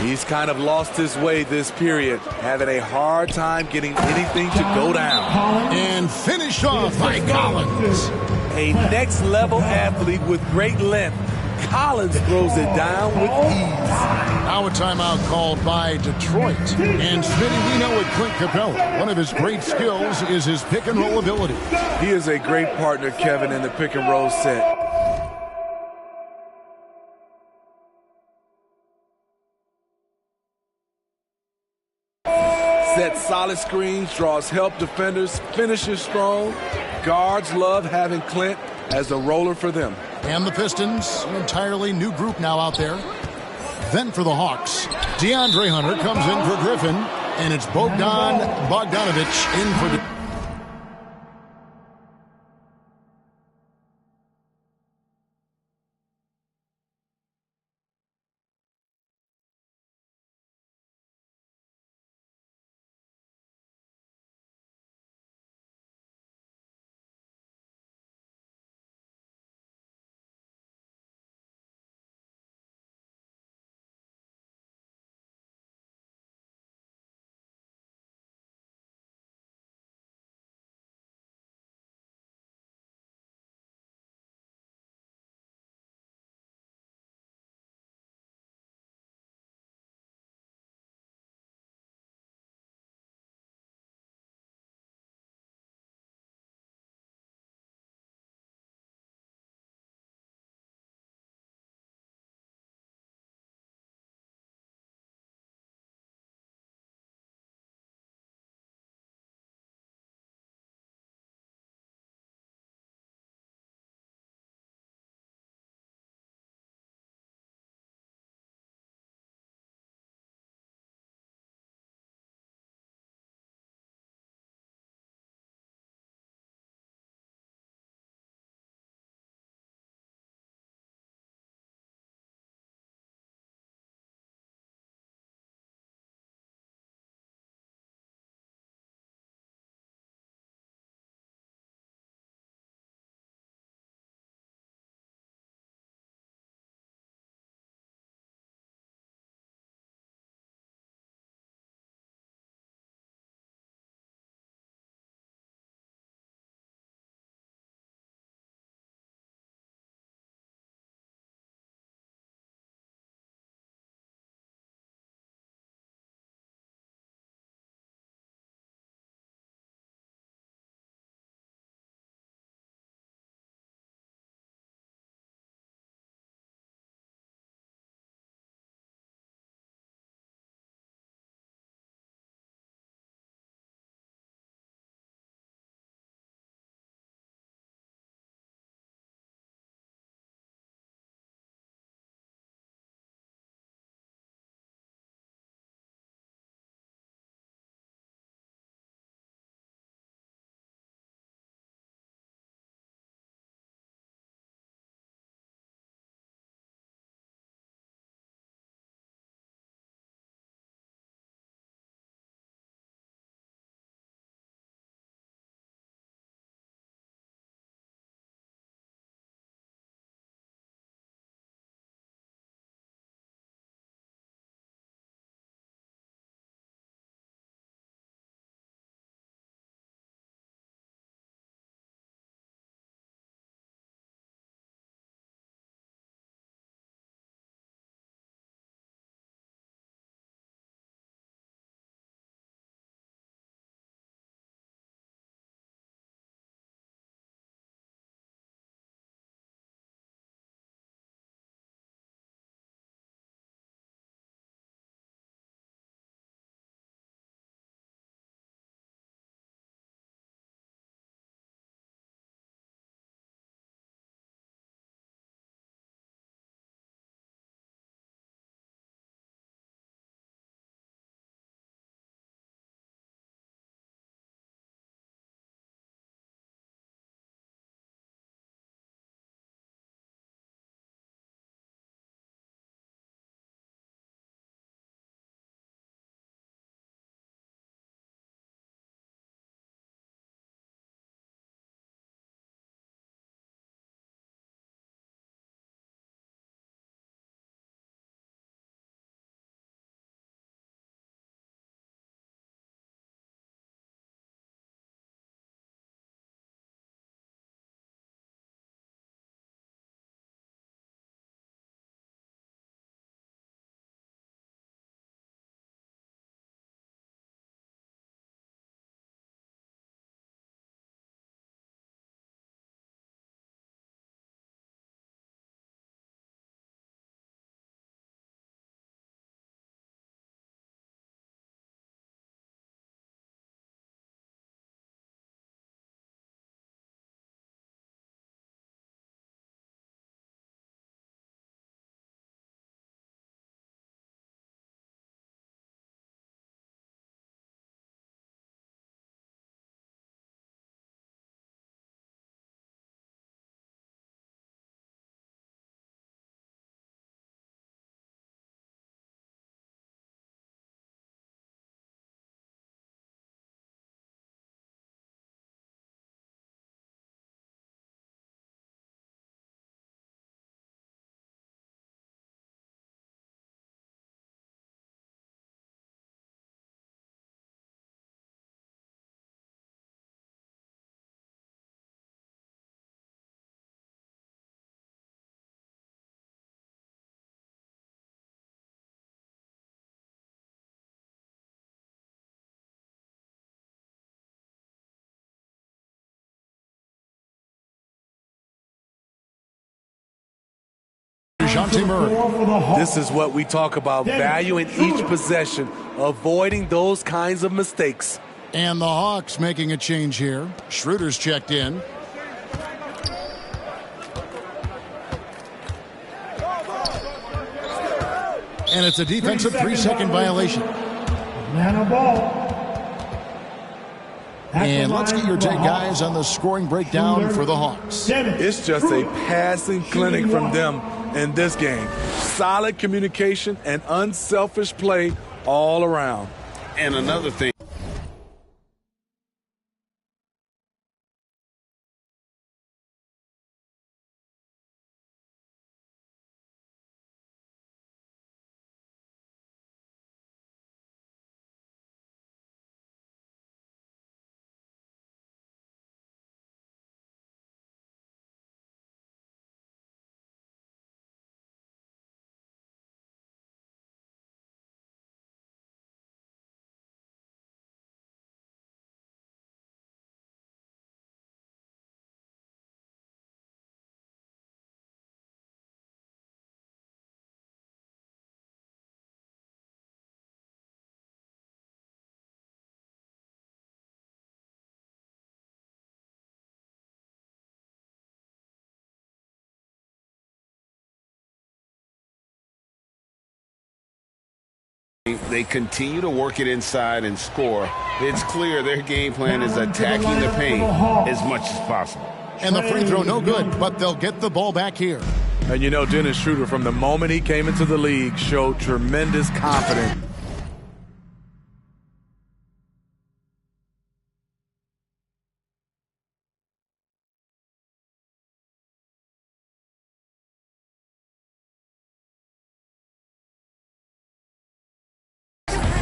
He's kind of lost his way this period, having a hard time getting anything to go down. And finished off by Collins. A next-level athlete with great length. Collins throws it down with ease. Now a timeout called by Detroit. And Smitty, we know with Clint Capella, one of his great skills is his pick-and-roll ability. He is a great partner, Kevin, in the pick-and-roll set. Sets solid screens, draws help defenders, finishes strong. Guards love having Clint as the roller for them. And the Pistons, an entirely new group now out there. Then for the Hawks, DeAndre Hunter comes in for Griffin, and it's Bogdanovich in for the DeJounte Murray. This is what we talk about, valuing each possession, avoiding those kinds of mistakes. And the Hawks making a change here. Schroeder's checked in. And it's a defensive 3-second violation. Atlanta ball. And let's get your take, guys, on the scoring breakdown for the Hawks. It's just a passing clinic from them in this game. Solid communication and unselfish play all around. And another thing. They continue to work it inside and score. It's clear their game plan is attacking the paint as much as possible. And the free throw no good, but they'll get the ball back here. And you know, Dennis Schroeder, from the moment he came into the league, showed tremendous confidence.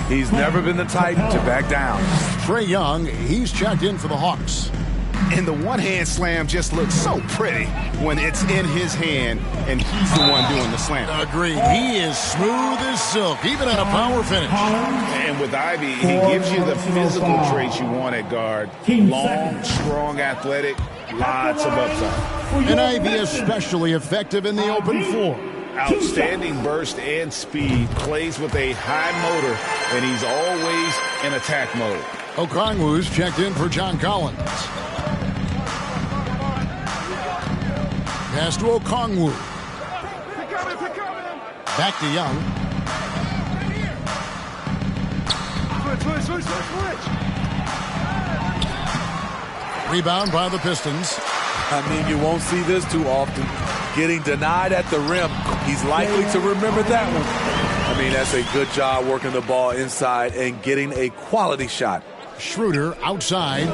He's never been the type to back down. Trae Young, he's checked in for the Hawks. And the one-hand slam just looks so pretty when it's in his hand and he's the one doing the slam. Agreed. He is smooth as silk, even at a power finish. And with Ivy, he gives you the physical traits you want at guard. Long, strong, athletic, lots of upside. And Ivy especially effective in the open floor. Outstanding burst and speed, plays with a high motor, and he's always in attack mode. Okongwu's checked in for John Collins. Pass to Okongwu. Back to Young. Rebound by the Pistons. I mean, you won't see this too often. Getting denied at the rim. He's likely to remember that one. I mean, that's a good job working the ball inside and getting a quality shot. Schroeder outside.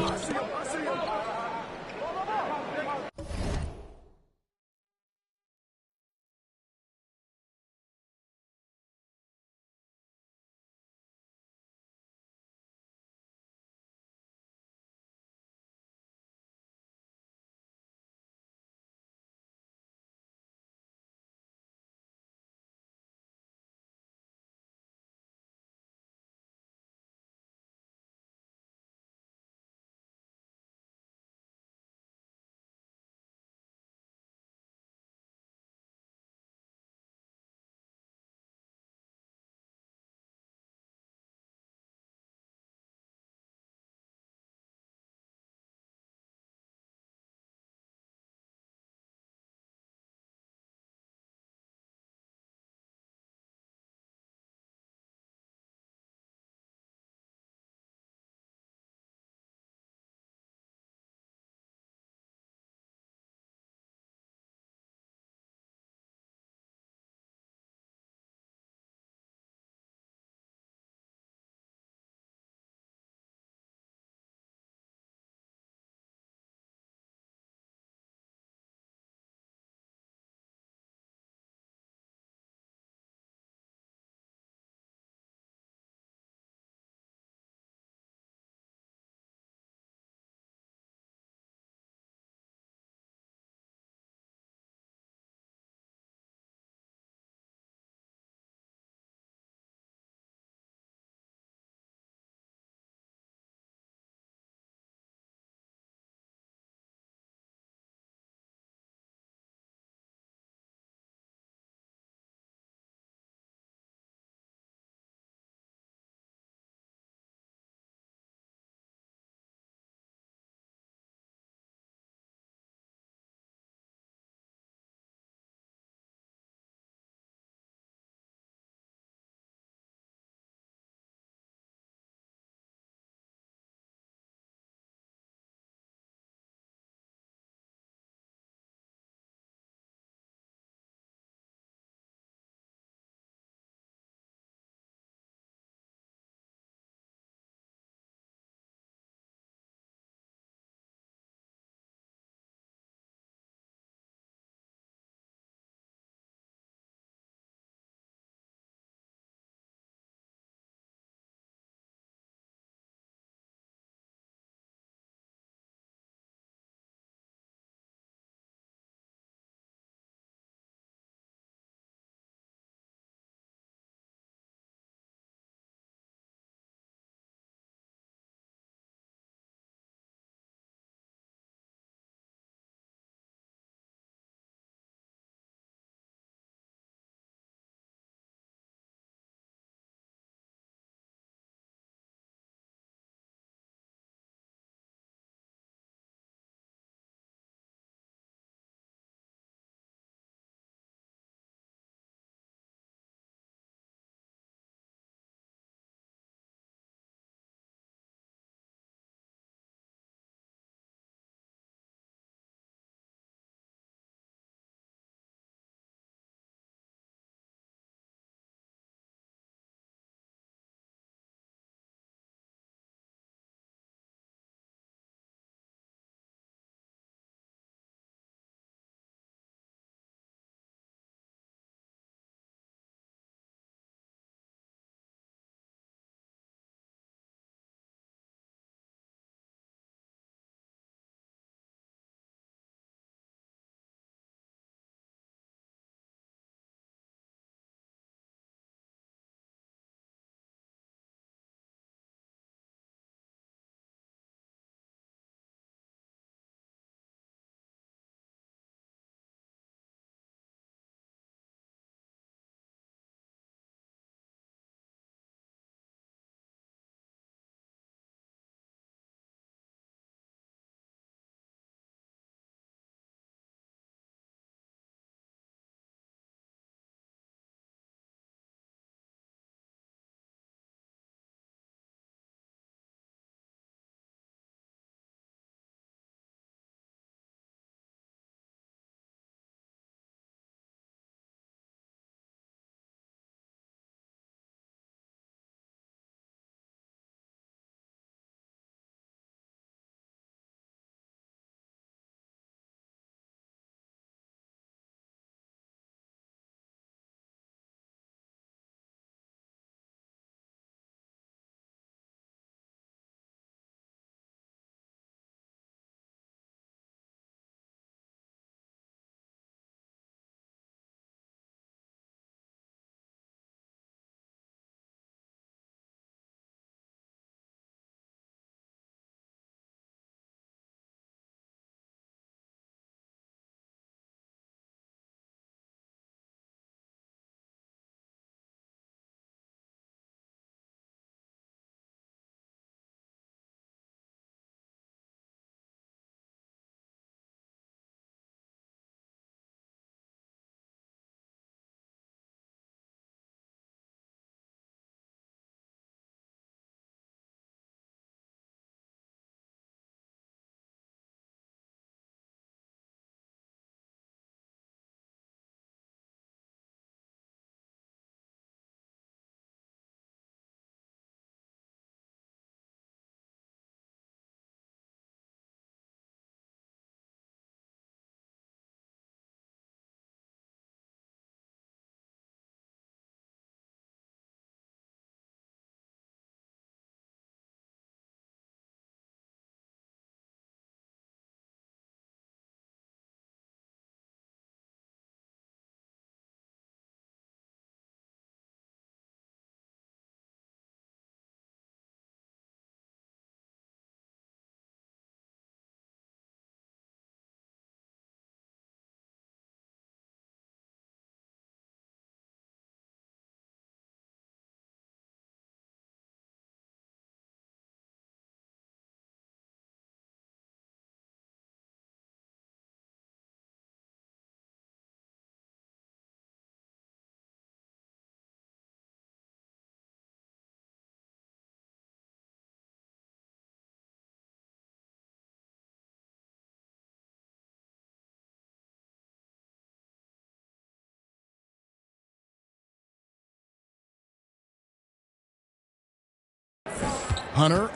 Hunter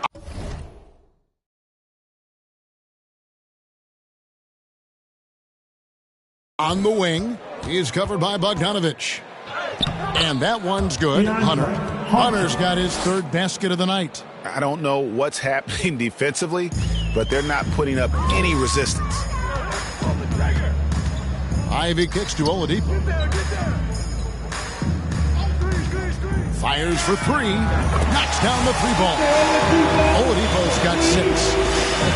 on the wing. He's covered by Bogdanovich. And that one's good. Hunter's got his third basket of the night. I don't know what's happening defensively, but they're not putting up any resistance. Ivy kicks to Oladipo. Fires for three. Knocks down the three ball. Oladipo's got 6.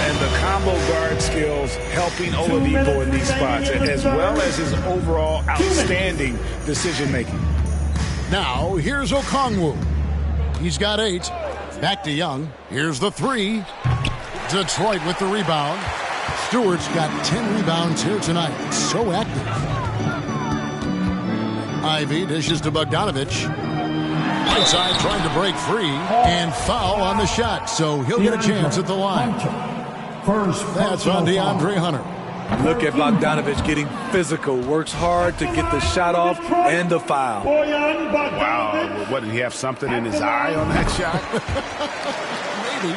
And the combo guard skills helping Oladipo in these spots, as well as his overall outstanding decision-making. Now, here's Okongwu. He's got 8. Back to Young. Here's the 3. Detroit with the rebound. Stewart's got 10 rebounds here tonight. So active. Ivy dishes to Bogdanovich. Right side trying to break free. And foul on the shot. So he'll get a chance at the line. That's on DeAndre Hunter. Look at Bogdanovich getting physical. Works hard to get the shot off and the foul. Wow. What, did he have something in his eye on that shot? Maybe.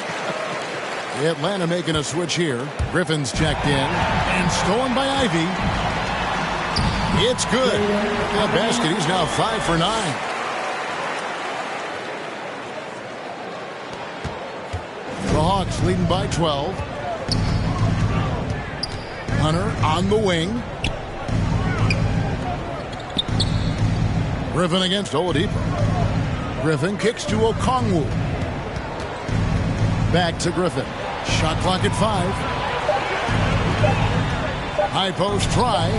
Atlanta making a switch here. Griffin's checked in. And stolen by Ivy. It's good. That basket, he's now 5 for 9. The Hawks leading by 12. Hunter on the wing. Griffin against Oladipo. Griffin kicks to Okongwu. Back to Griffin. Shot clock at 5. High post try.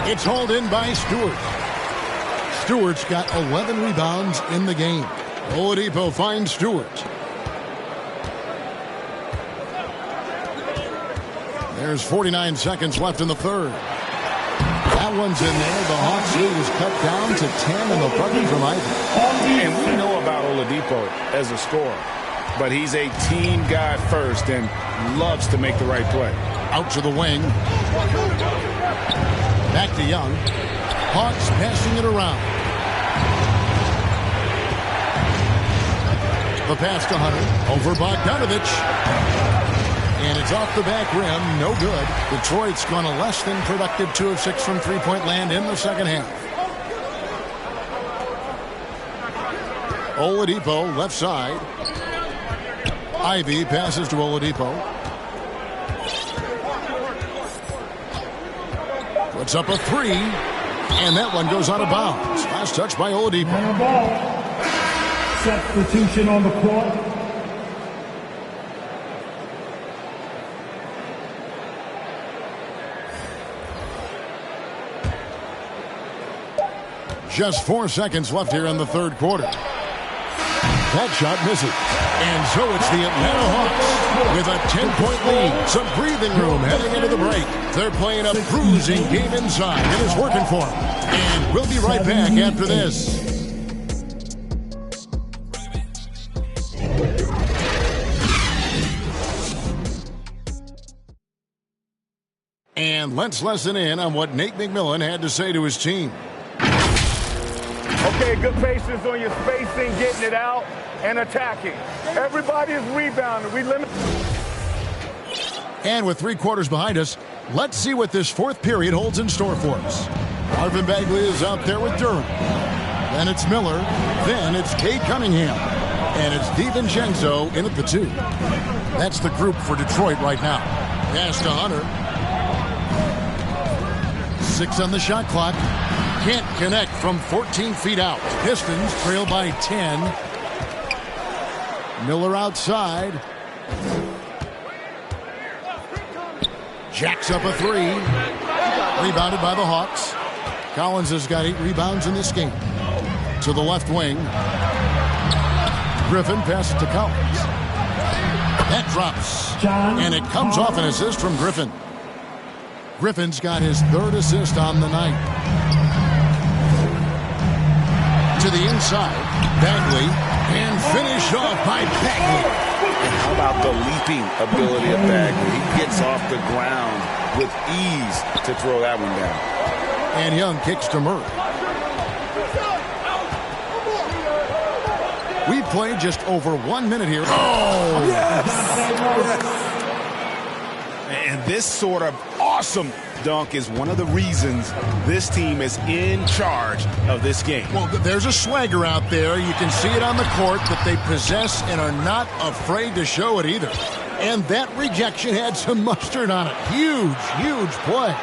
It's hauled in by Stewart. Stewart's got 11 rebounds in the game. Oladipo finds Stewart. There's 49 seconds left in the third. That one's in there. The Hawks lead is cut down to 10 and the bucket from Ivy. And we know about Oladipo as a scorer, but he's a team guy first and loves to make the right play. Out to the wing. Back to Young. Hawks passing it around. The pass to Hunter. Over Bogdanovich. And it's off the back rim. No good. Detroit's gone a less than productive 2 of 6 from three-point land in the second half. Oladipo, left side. Ivy passes to Oladipo. Puts up a 3. And that one goes out of bounds. Last touch by Oladipo. Substitution on the court. Just 4 seconds left here in the third quarter. That shot misses. And so it's the Atlanta Hawks with a 10-point lead. Some breathing room heading into the break. They're playing a bruising game inside. It is working for them. And we'll be right back after this. And let's listen in on what Nate McMillan had to say to his team. Okay, good patience on your spacing, getting it out, and attacking. Everybody is rebounding. We limit. And with 3 quarters behind us, let's see what this fourth period holds in store for us. Marvin Bagley is out there with Durham. Then it's Miller. Then it's Cade Cunningham. And it's DiVincenzo in at the 2. That's the group for Detroit right now. Pass to Hunter. 6 on the shot clock. Can't connect from 14 feet out. Pistons trail by 10. Miller outside. Jacks up a 3. Rebounded by the Hawks. Collins has got 8 rebounds in this game. To the left wing. Griffin passes to Collins. That drops. And it comes off an assist from Griffin. Griffin's got his 3rd assist on the night. To the inside, Bagley, and finished off by Bagley. And how about the leaping ability of Bagley? He gets off the ground with ease to throw that one down. And Young kicks to Murray. We've played just over 1 minute here. Oh! Yes! And this sort of awesome dunk is one of the reasons this team is in charge of this game. Well, there's a swagger out there. You can see it on the court that they possess and are not afraid to show it either. And that rejection had some mustard on it. Huge, huge play.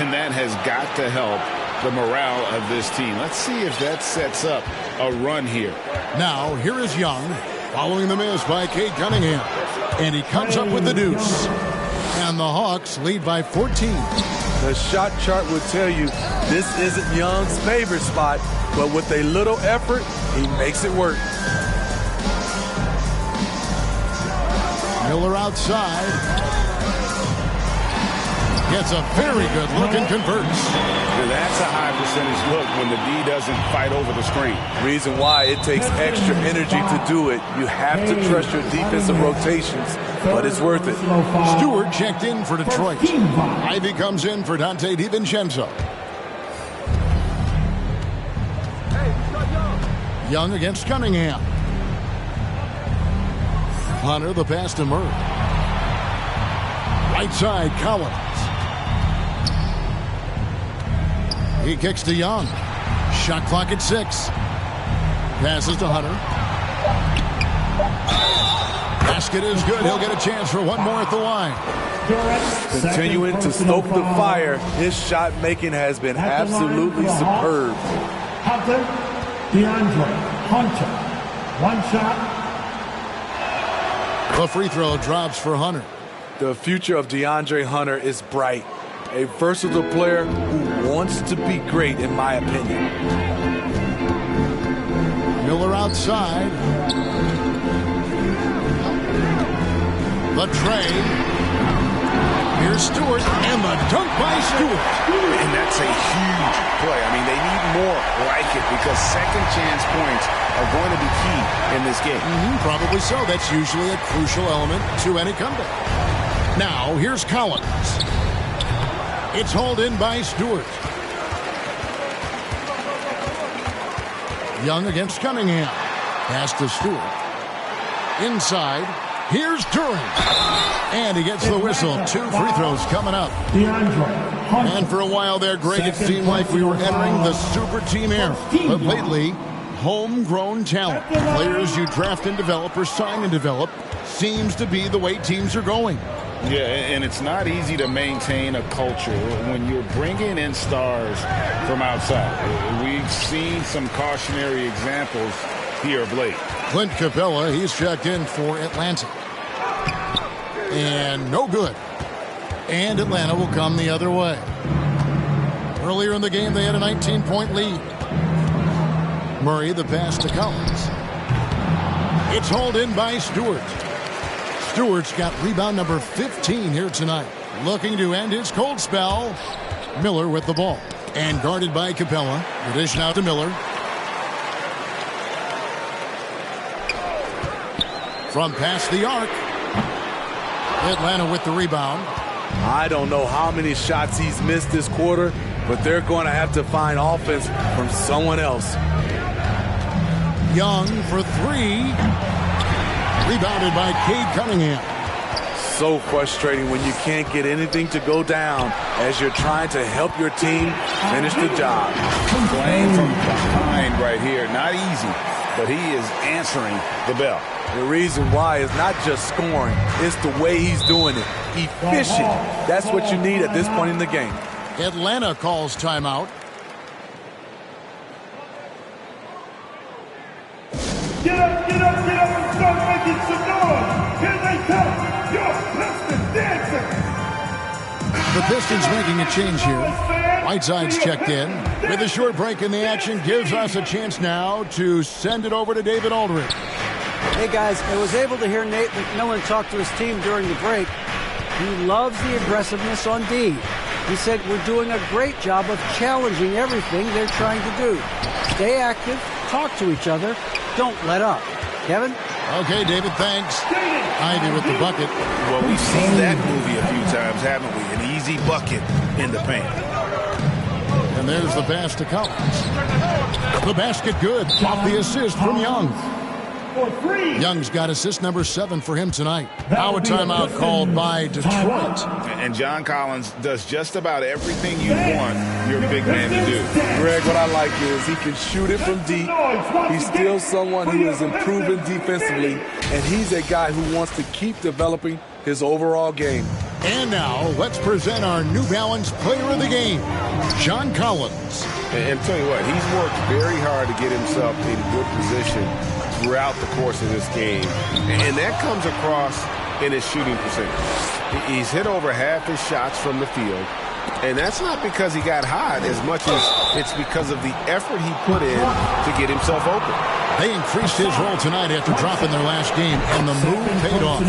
And that has got to help the morale of this team. Let's see if that sets up a run here. Now, here is Young, following the miss by Cade Cunningham. And he comes up with the deuce. And the Hawks lead by 14. The shot chart would tell you this isn't Young's favorite spot, but with a little effort, he makes it work. Miller outside. Gets a very good look and converts. That's a high percentage look when the D doesn't fight over the screen. Reason why it takes extra energy to do it. You have to trust your defensive rotations, but it's worth it. Stewart checked in for Detroit. Ivy comes in for Dante DiVincenzo. Young against Cunningham. Hunter, the pass to Murray. Right side, Collins. He kicks to Young. Shot clock at 6. Passes to Hunter. Basket is good. He'll get a chance for one more at the line. Continuing to stoke the fire, his shot making has been absolutely superb. Hunter, DeAndre, Hunter. One shot. The free throw drops for Hunter. The future of DeAndre Hunter is bright. A versatile player who wants to be great, in my opinion. Miller outside. The tray. Here's Stewart, and the dunk by Stewart. And that's a huge play. I mean, they need more like it because second chance points are going to be key in this game. Probably so. That's usually a crucial element to any comeback. Now, here's Collins. It's hauled in by Stewart. Young against Cunningham. Pass to Stewart. Inside. Here's Turing. And he gets the whistle. 2 free throws coming up. And for a while there, Greg, it seemed like we were entering the super team era. But lately, homegrown talent, players you draft and develop or sign and develop, seems to be the way teams are going. Yeah, and it's not easy to maintain a culture when you're bringing in stars from outside. We've seen some cautionary examples here of late. Clint Capella, he's checked in for Atlanta. And no good. And Atlanta will come the other way. Earlier in the game, they had a 19-point lead. Murray, the pass to Collins. It's hauled in by Stewart. Stewart's got rebound number 15 here tonight. Looking to end his cold spell. Miller with the ball. And guarded by Capella. The dish now to Miller. From past the arc. Atlanta with the rebound. I don't know how many shots he's missed this quarter, but they're going to have to find offense from someone else. Young for 3. Rebounded by Cade Cunningham. So frustrating when you can't get anything to go down as you're trying to help your team finish the job. Playing from behind right here. Not easy, but he is answering the bell. The reason why is not just scoring, it's the way he's doing it. Efficient. That's what you need at this point in the game. Atlanta calls timeout. Get up, get up, get up and start making some noise. Here they come. Your Pistons dancing. The Pistons making a change here. Whiteside's checked in. With a short break in the action, gives us a chance now to send it over to David Aldridge. Hey, guys, I was able to hear Nate McMillan talk to his team during the break. He loves the aggressiveness on D. He said we're doing a great job of challenging everything they're trying to do. Stay active, talk to each other, don't let up. Kevin? Okay, David, thanks. Ivy with the bucket. Well, we've seen that movie a few times, haven't we? An easy bucket in the paint. And there's the pass to Collins. The basket good. Off the assist from Young. Young's got assist number 7 for him tonight. Now a timeout called by Detroit. And John Collins does just about everything you want your big man to do. Greg, what I like is he can shoot it from deep. He's still someone who is improving defensively, and he's a guy who wants to keep developing his overall game. And now, let's present our New Balance player of the game, John Collins. And tell you what, he's worked very hard to get himself in good position throughout the course of this game. And that comes across in his shooting percentage. He's hit over half his shots from the field. And that's not because he got hot as much as it's because of the effort he put in to get himself open. They increased his role tonight after dropping their last game, and the move paid off.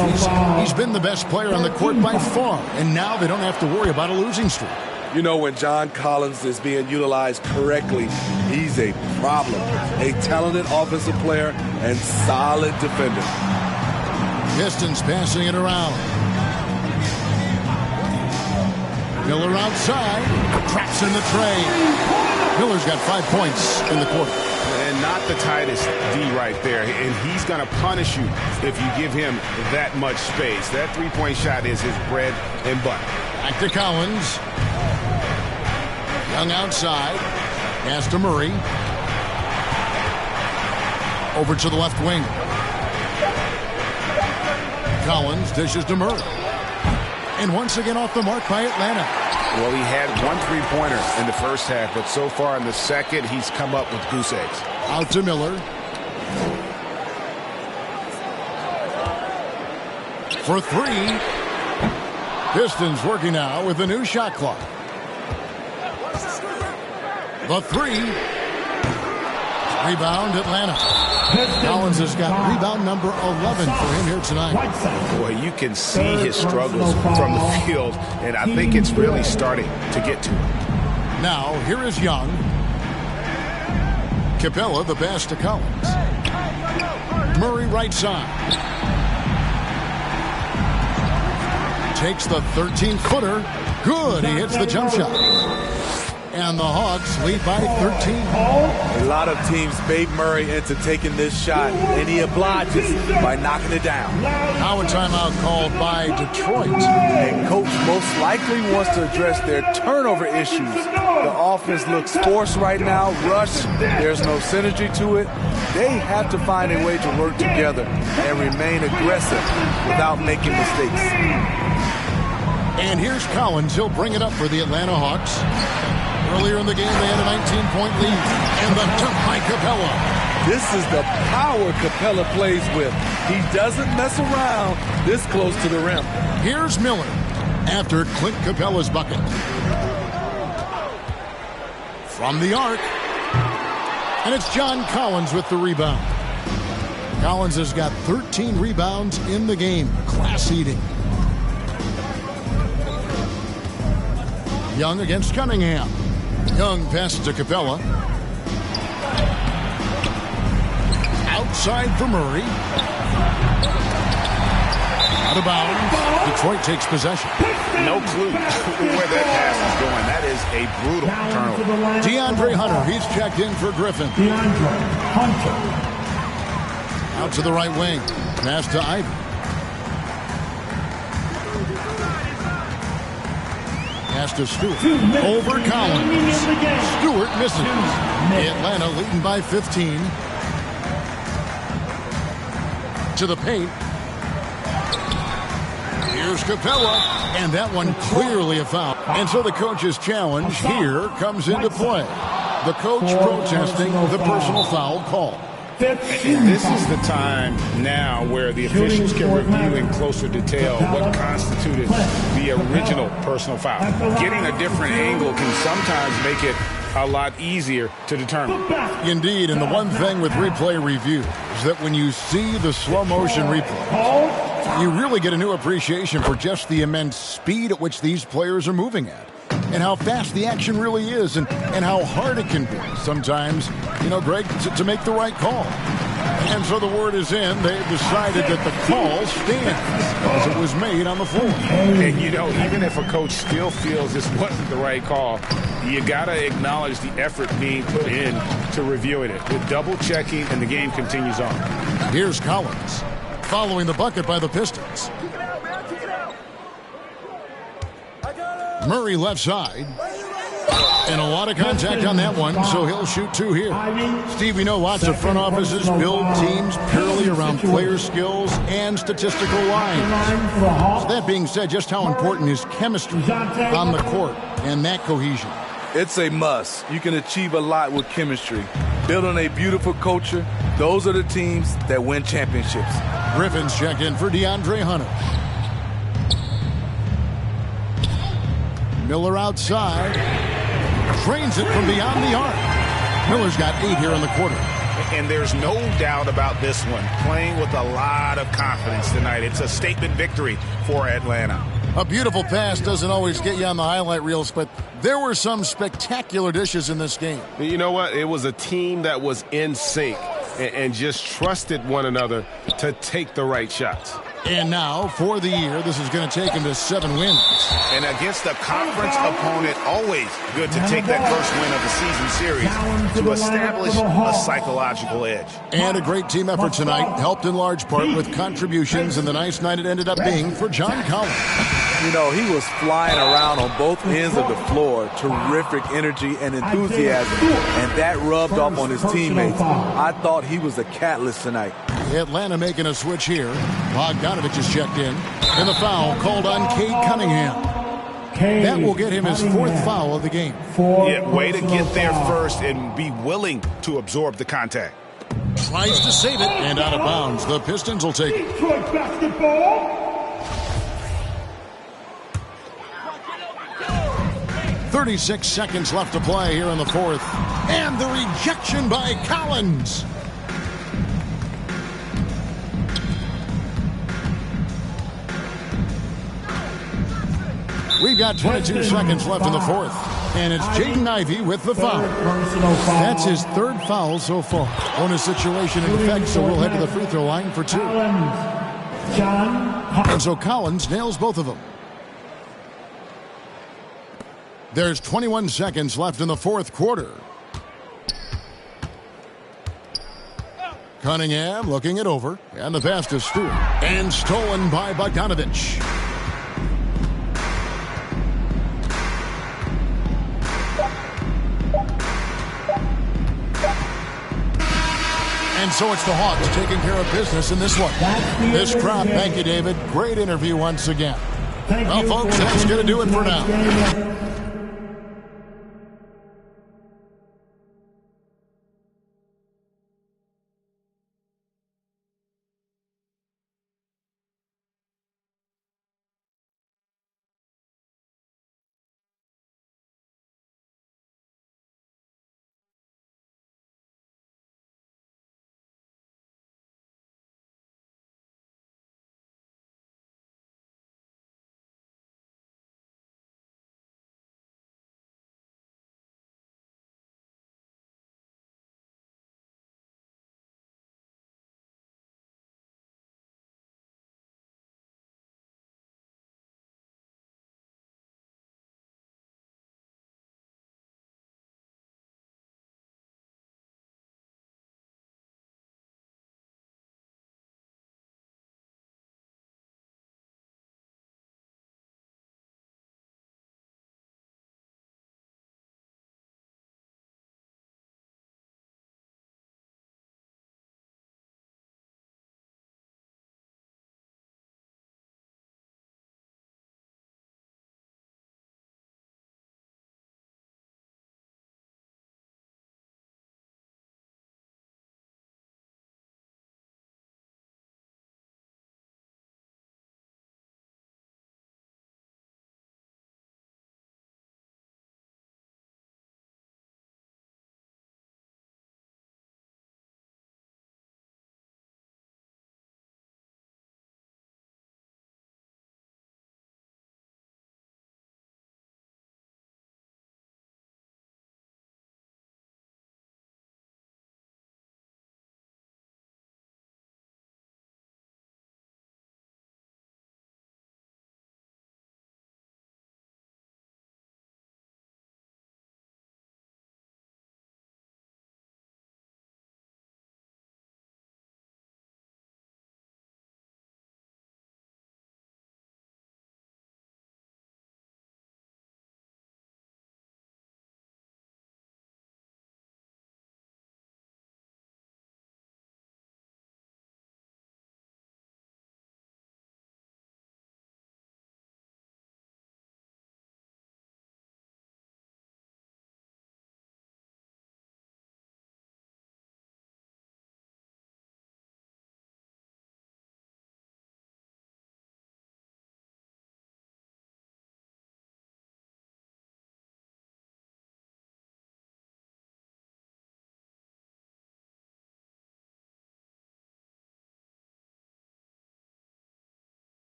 He's been the best player on the court by far, and now they don't have to worry about a losing streak. You know, when John Collins is being utilized correctly, he's a problem. A talented offensive player and solid defender. Pistons passing it around. Miller outside, traps in the tray. Miller's got 5 points in the quarter. And not the tightest D right there. And he's going to punish you if you give him that much space. That three-point shot is his bread and butter. Back to Collins. Young outside. Pass to Murray. Over to the left wing. Collins dishes to Murray. And once again off the mark by Atlanta. Well, he had 1 3-pointer in the first half, but so far in the second, he's come up with goose eggs. Out to Miller. For 3. Pistons working now with a new shot clock. The 3. Rebound, Atlanta. Collins has got rebound number 11 for him here tonight. Boy, you can see his struggles from the field, and I think it's really starting to get to him. Now, here is Young. Capella, the pass to Collins. Murray right side. Takes the 13-footer. Good, he hits the jump shot. And the Hawks lead by 13. A lot of teams bait Murray into taking this shot, and he obliges by knocking it down. Now a timeout called by Detroit. And coach most likely wants to address their turnover issues. The offense looks forced right now, rushed. There's no synergy to it. They have to find a way to work together and remain aggressive without making mistakes. And here's Collins. He'll bring it up for the Atlanta Hawks. Earlier in the game, they had a 19-point lead. And the dunk by Capella. This is the power Capella plays with. He doesn't mess around this close to the rim. Here's Miller after Clint Capella's bucket. From the arc. And it's John Collins with the rebound. Collins has got 13 rebounds in the game. Class eating. Young against Cunningham. Young passes to Capella. Outside for Murray. Out of bounds. Detroit takes possession. No clue where that pass is going. That is a brutal turnover. DeAndre Hunter, he's checked in for Griffin. DeAndre Hunter. Out to the right wing. Pass to Ivy. Pass to Stewart. Over Collins. Stewart misses. Atlanta leading by 15. To the paint. Here's Capella. And that one clearly a foul. And so the coach's challenge here comes into play. The coach protesting the personal foul call. And this is the time now where the officials can review in closer detail what constituted the original personal foul. Getting a different angle can sometimes make it a lot easier to determine. Indeed, and the one thing with replay review is that when you see the slow motion replay, you really get a new appreciation for just the immense speed at which these players are moving at. And how fast the action really is, and how hard it can be sometimes, you know, Greg, to make the right call. And so the word is in. They've decided that the call stands as it was made on the floor. And, you know, even if a coach still feels this wasn't the right call, you got to acknowledge the effort being put in to reviewing it. With double-checking, and the game continues on. Here's Collins following the bucket by the Pistons. Murray left side. And a lot of contact on that one, so he'll shoot 2 here. Steve, we know lots of front offices build teams purely around player skills and statistical lines. So that being said, just how important is chemistry on the court and that cohesion? It's a must. You can achieve a lot with chemistry. Building a beautiful culture, those are the teams that win championships. Griffin's checked in for DeAndre Hunter. Miller outside. Trains it from beyond the arc. Miller's got 8 here in the quarter. And there's no doubt about this one. Playing with a lot of confidence tonight. It's a statement victory for Atlanta. A beautiful pass doesn't always get you on the highlight reels, but there were some spectacular dishes in this game. You know what? It was a team that was in sync and just trusted one another to take the right shots. And now, for the year, this is going to take him to 7 wins. And against a conference opponent, always good to take that first win of the season series to establish a psychological edge. And a great team effort tonight, helped in large part with contributions, and the nice night it ended up being for John Collins. You know, he was flying around on both ends of the floor. Terrific energy and enthusiasm, and that rubbed off on his teammates. I thought he was a catalyst tonight. Atlanta making a switch here. Bogdanovich is checked in. And the foul called on Cade Cunningham. That will get him his 4th foul of the game. Yeah, way to get there first and be willing to absorb the contact. Tries to save it, and out of bounds. The Pistons will take it. Detroit basketball. 36 seconds left to play here in the 4th. And the rejection by Collins. We've got 22 seconds left in the 4th. And it's Jaden Ivey with the foul. That's his 3rd foul so far. Bonus situation in effect, so we'll head to the free throw line for 2. And so Collins nails both of them. There's 21 seconds left in the 4th quarter. Cunningham looking it over. And the pass to Stewart. And stolen by Bogdanovich. And so it's the Hawks taking care of business in this one. This crowd, thank you, David. Great interview once again. Well, folks, that's going to do it for now.